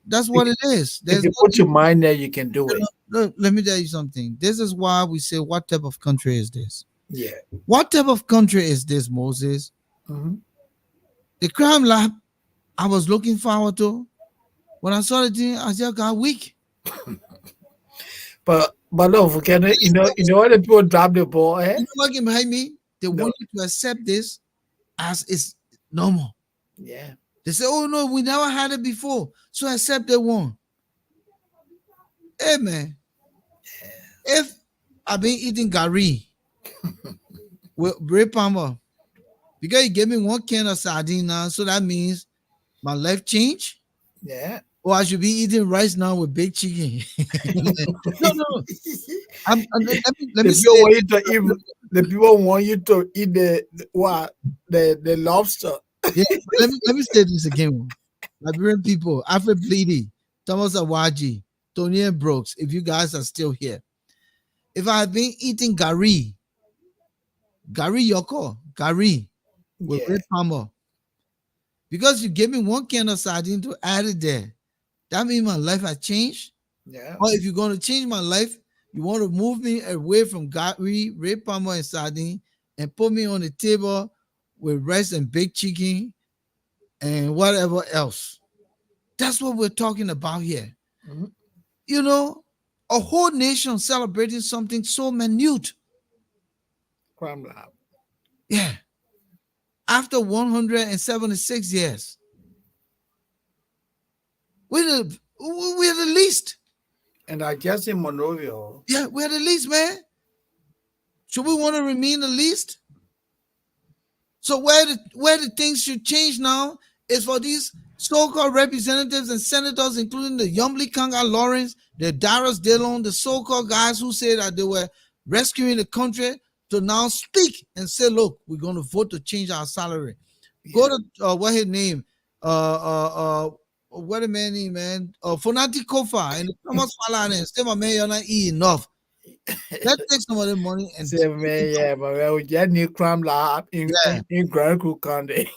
that's what it is. If There's you put your mind there, you can do it. Look, let me tell you something. This is why we say, what type of country is this? Yeah. What type of country is this, Moses? Mhm. The crime lab I was looking forward to. When I saw the thing, I just got weak. But no, Volcano, what the people drop the ball, eh? You know what came behind me? They No. want you to accept this as it's normal. Yeah. They say, oh no, we never had it before. So accept that one. Hey man, if I've been eating gari with Bray Palmer, because you gave me one can of sardine now, so that means my life changed? Yeah. Or I should be eating rice now with baked chicken. No. Let me The say, people want you to eat. The people want you to eat the lobster. yeah, let me say this again. Liberian people, Alfred Bleedy, Thomas Awaji, Tony and Brooks, if you guys are still here. If I had been eating gari yoko, gari with Yeah. Red Palmer, because you gave me one can of sardine to add it there, that means my life has changed. Yeah. Or if you're going to change my life, you want to move me away from gari, Red Palmer, and sardine and put me on the table with rice and baked chicken and whatever else. That's what we're talking about here. Mhm. You know, a whole nation celebrating something so minute. Crime lab. Yeah. After 176 years. We're the least. And I guess in Monrovia, Yeah, we're the least, man. Should we want to remain the least? So where the things should change now is for these so-called representatives and senators, including the Yumli Kanga Lawrence, the Darius Dillon, the so-called guys who say that they were rescuing the country, to now speak and say, look, we're going to vote to change our salary. Go to what his name? What a man name, man? Fonati Kofa and Thomas Falana and say, my man, you're not eating enough. Let's take some of the money and say, man, yeah, but we get new crime lab in Grand Crew County.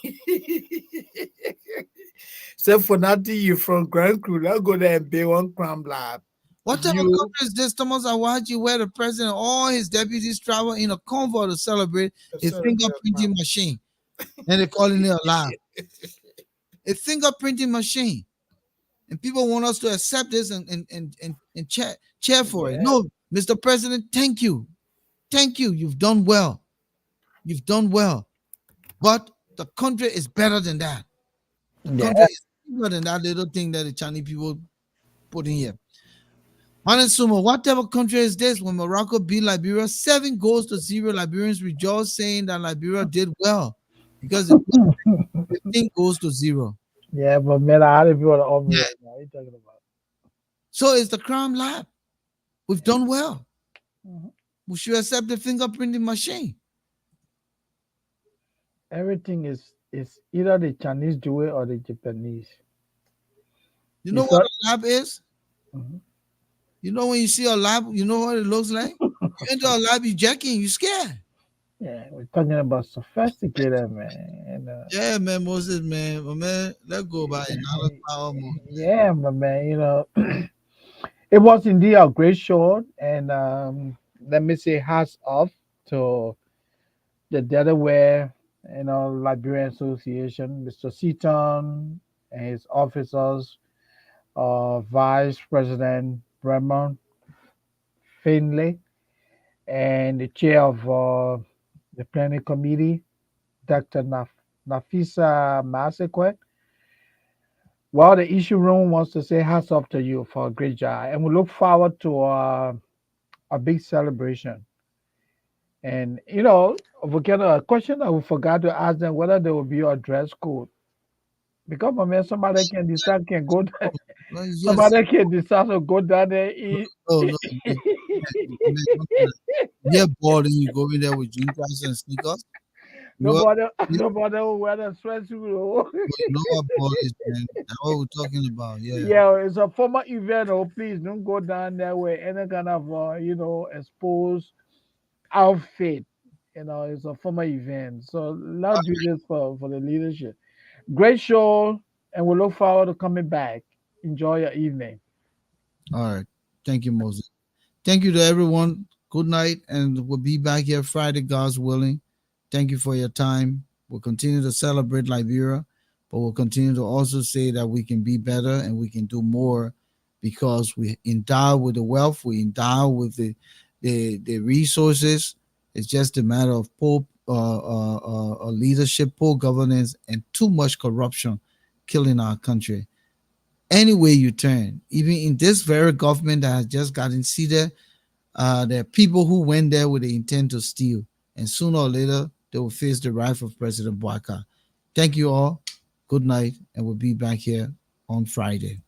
So for nothing, you from Grand Crew, let's go there and build one crime lab. What type of country is this, Thomas Awaji, where the president and all his deputies travel in a convoy to celebrate a fingerprinting machine? And they're calling it a lab. A fingerprinting machine. And people want us to accept this and cheer for it. Yeah. No, Mr. President, thank you. Thank you. You've done well. You've done well. But the country is better than that. The country Yeah. is better than that little thing that the Chinese people put in here. Sumo, what type of country is this? When Morocco beat Liberia 7-0, Liberians rejoice, saying that Liberia did well because it was 15-0. Yeah, but man, I had to be on the army Yeah. right now. What are you talking about? So it's the crime lab. We've done well. Mhm. We should accept the fingerprinting machine. Everything is either the Chinese do it or the Japanese. You know It's what not. a lab is? Mhm. You know when you see a lab, you know what it looks like? You enter a lab, you jacking, you scared. Yeah, we're talking about sophisticated, man. Yeah, man, Moses, man. But man, let go by another power move. Yeah, but man, it was indeed a great show, and let me say hats off to the Delaware, Liberian Association, Mr. Seton and his officers, Vice President Berma Findley, and the chair of the planning committee, Dr. Naffeesa Massaquoi. Well, the issue room wants to say hats off to you for a great job, and we look forward to a big celebration. And Volcano, a question I forgot to ask them whether there will be a dress code because my man, somebody can decide can go there, No, it's just somebody can decide to go down there. no, no. You get bored and you go in there with jean trousers and sneakers. You know, Nobody, you nobody will wear the sweatsuit. Oh. know what board is, man. That's what we're talking about. Yeah. Yeah, it's a formal event. Oh, please don't go down there with any kind of exposed outfit. It's a formal event. So let's do this for the leadership. Great show, and we look forward to coming back. Enjoy your evening. All right. Thank you, Moses. Thank you to everyone. Good night, and we'll be back here Friday, God's willing. Thank you for your time. We'll continue to celebrate Liberia, but we'll continue to also say that we can be better and we can do more because we endow with the wealth, we endow with the resources. It's just a matter of poor leadership, poor governance, and too much corruption killing our country. Any way you turn, even in this very government that has just gotten seated, there are people who went there with the intent to steal, and sooner or later they will face the wrath of President Boaka. Thank you all. Good night, and we'll be back here on Friday.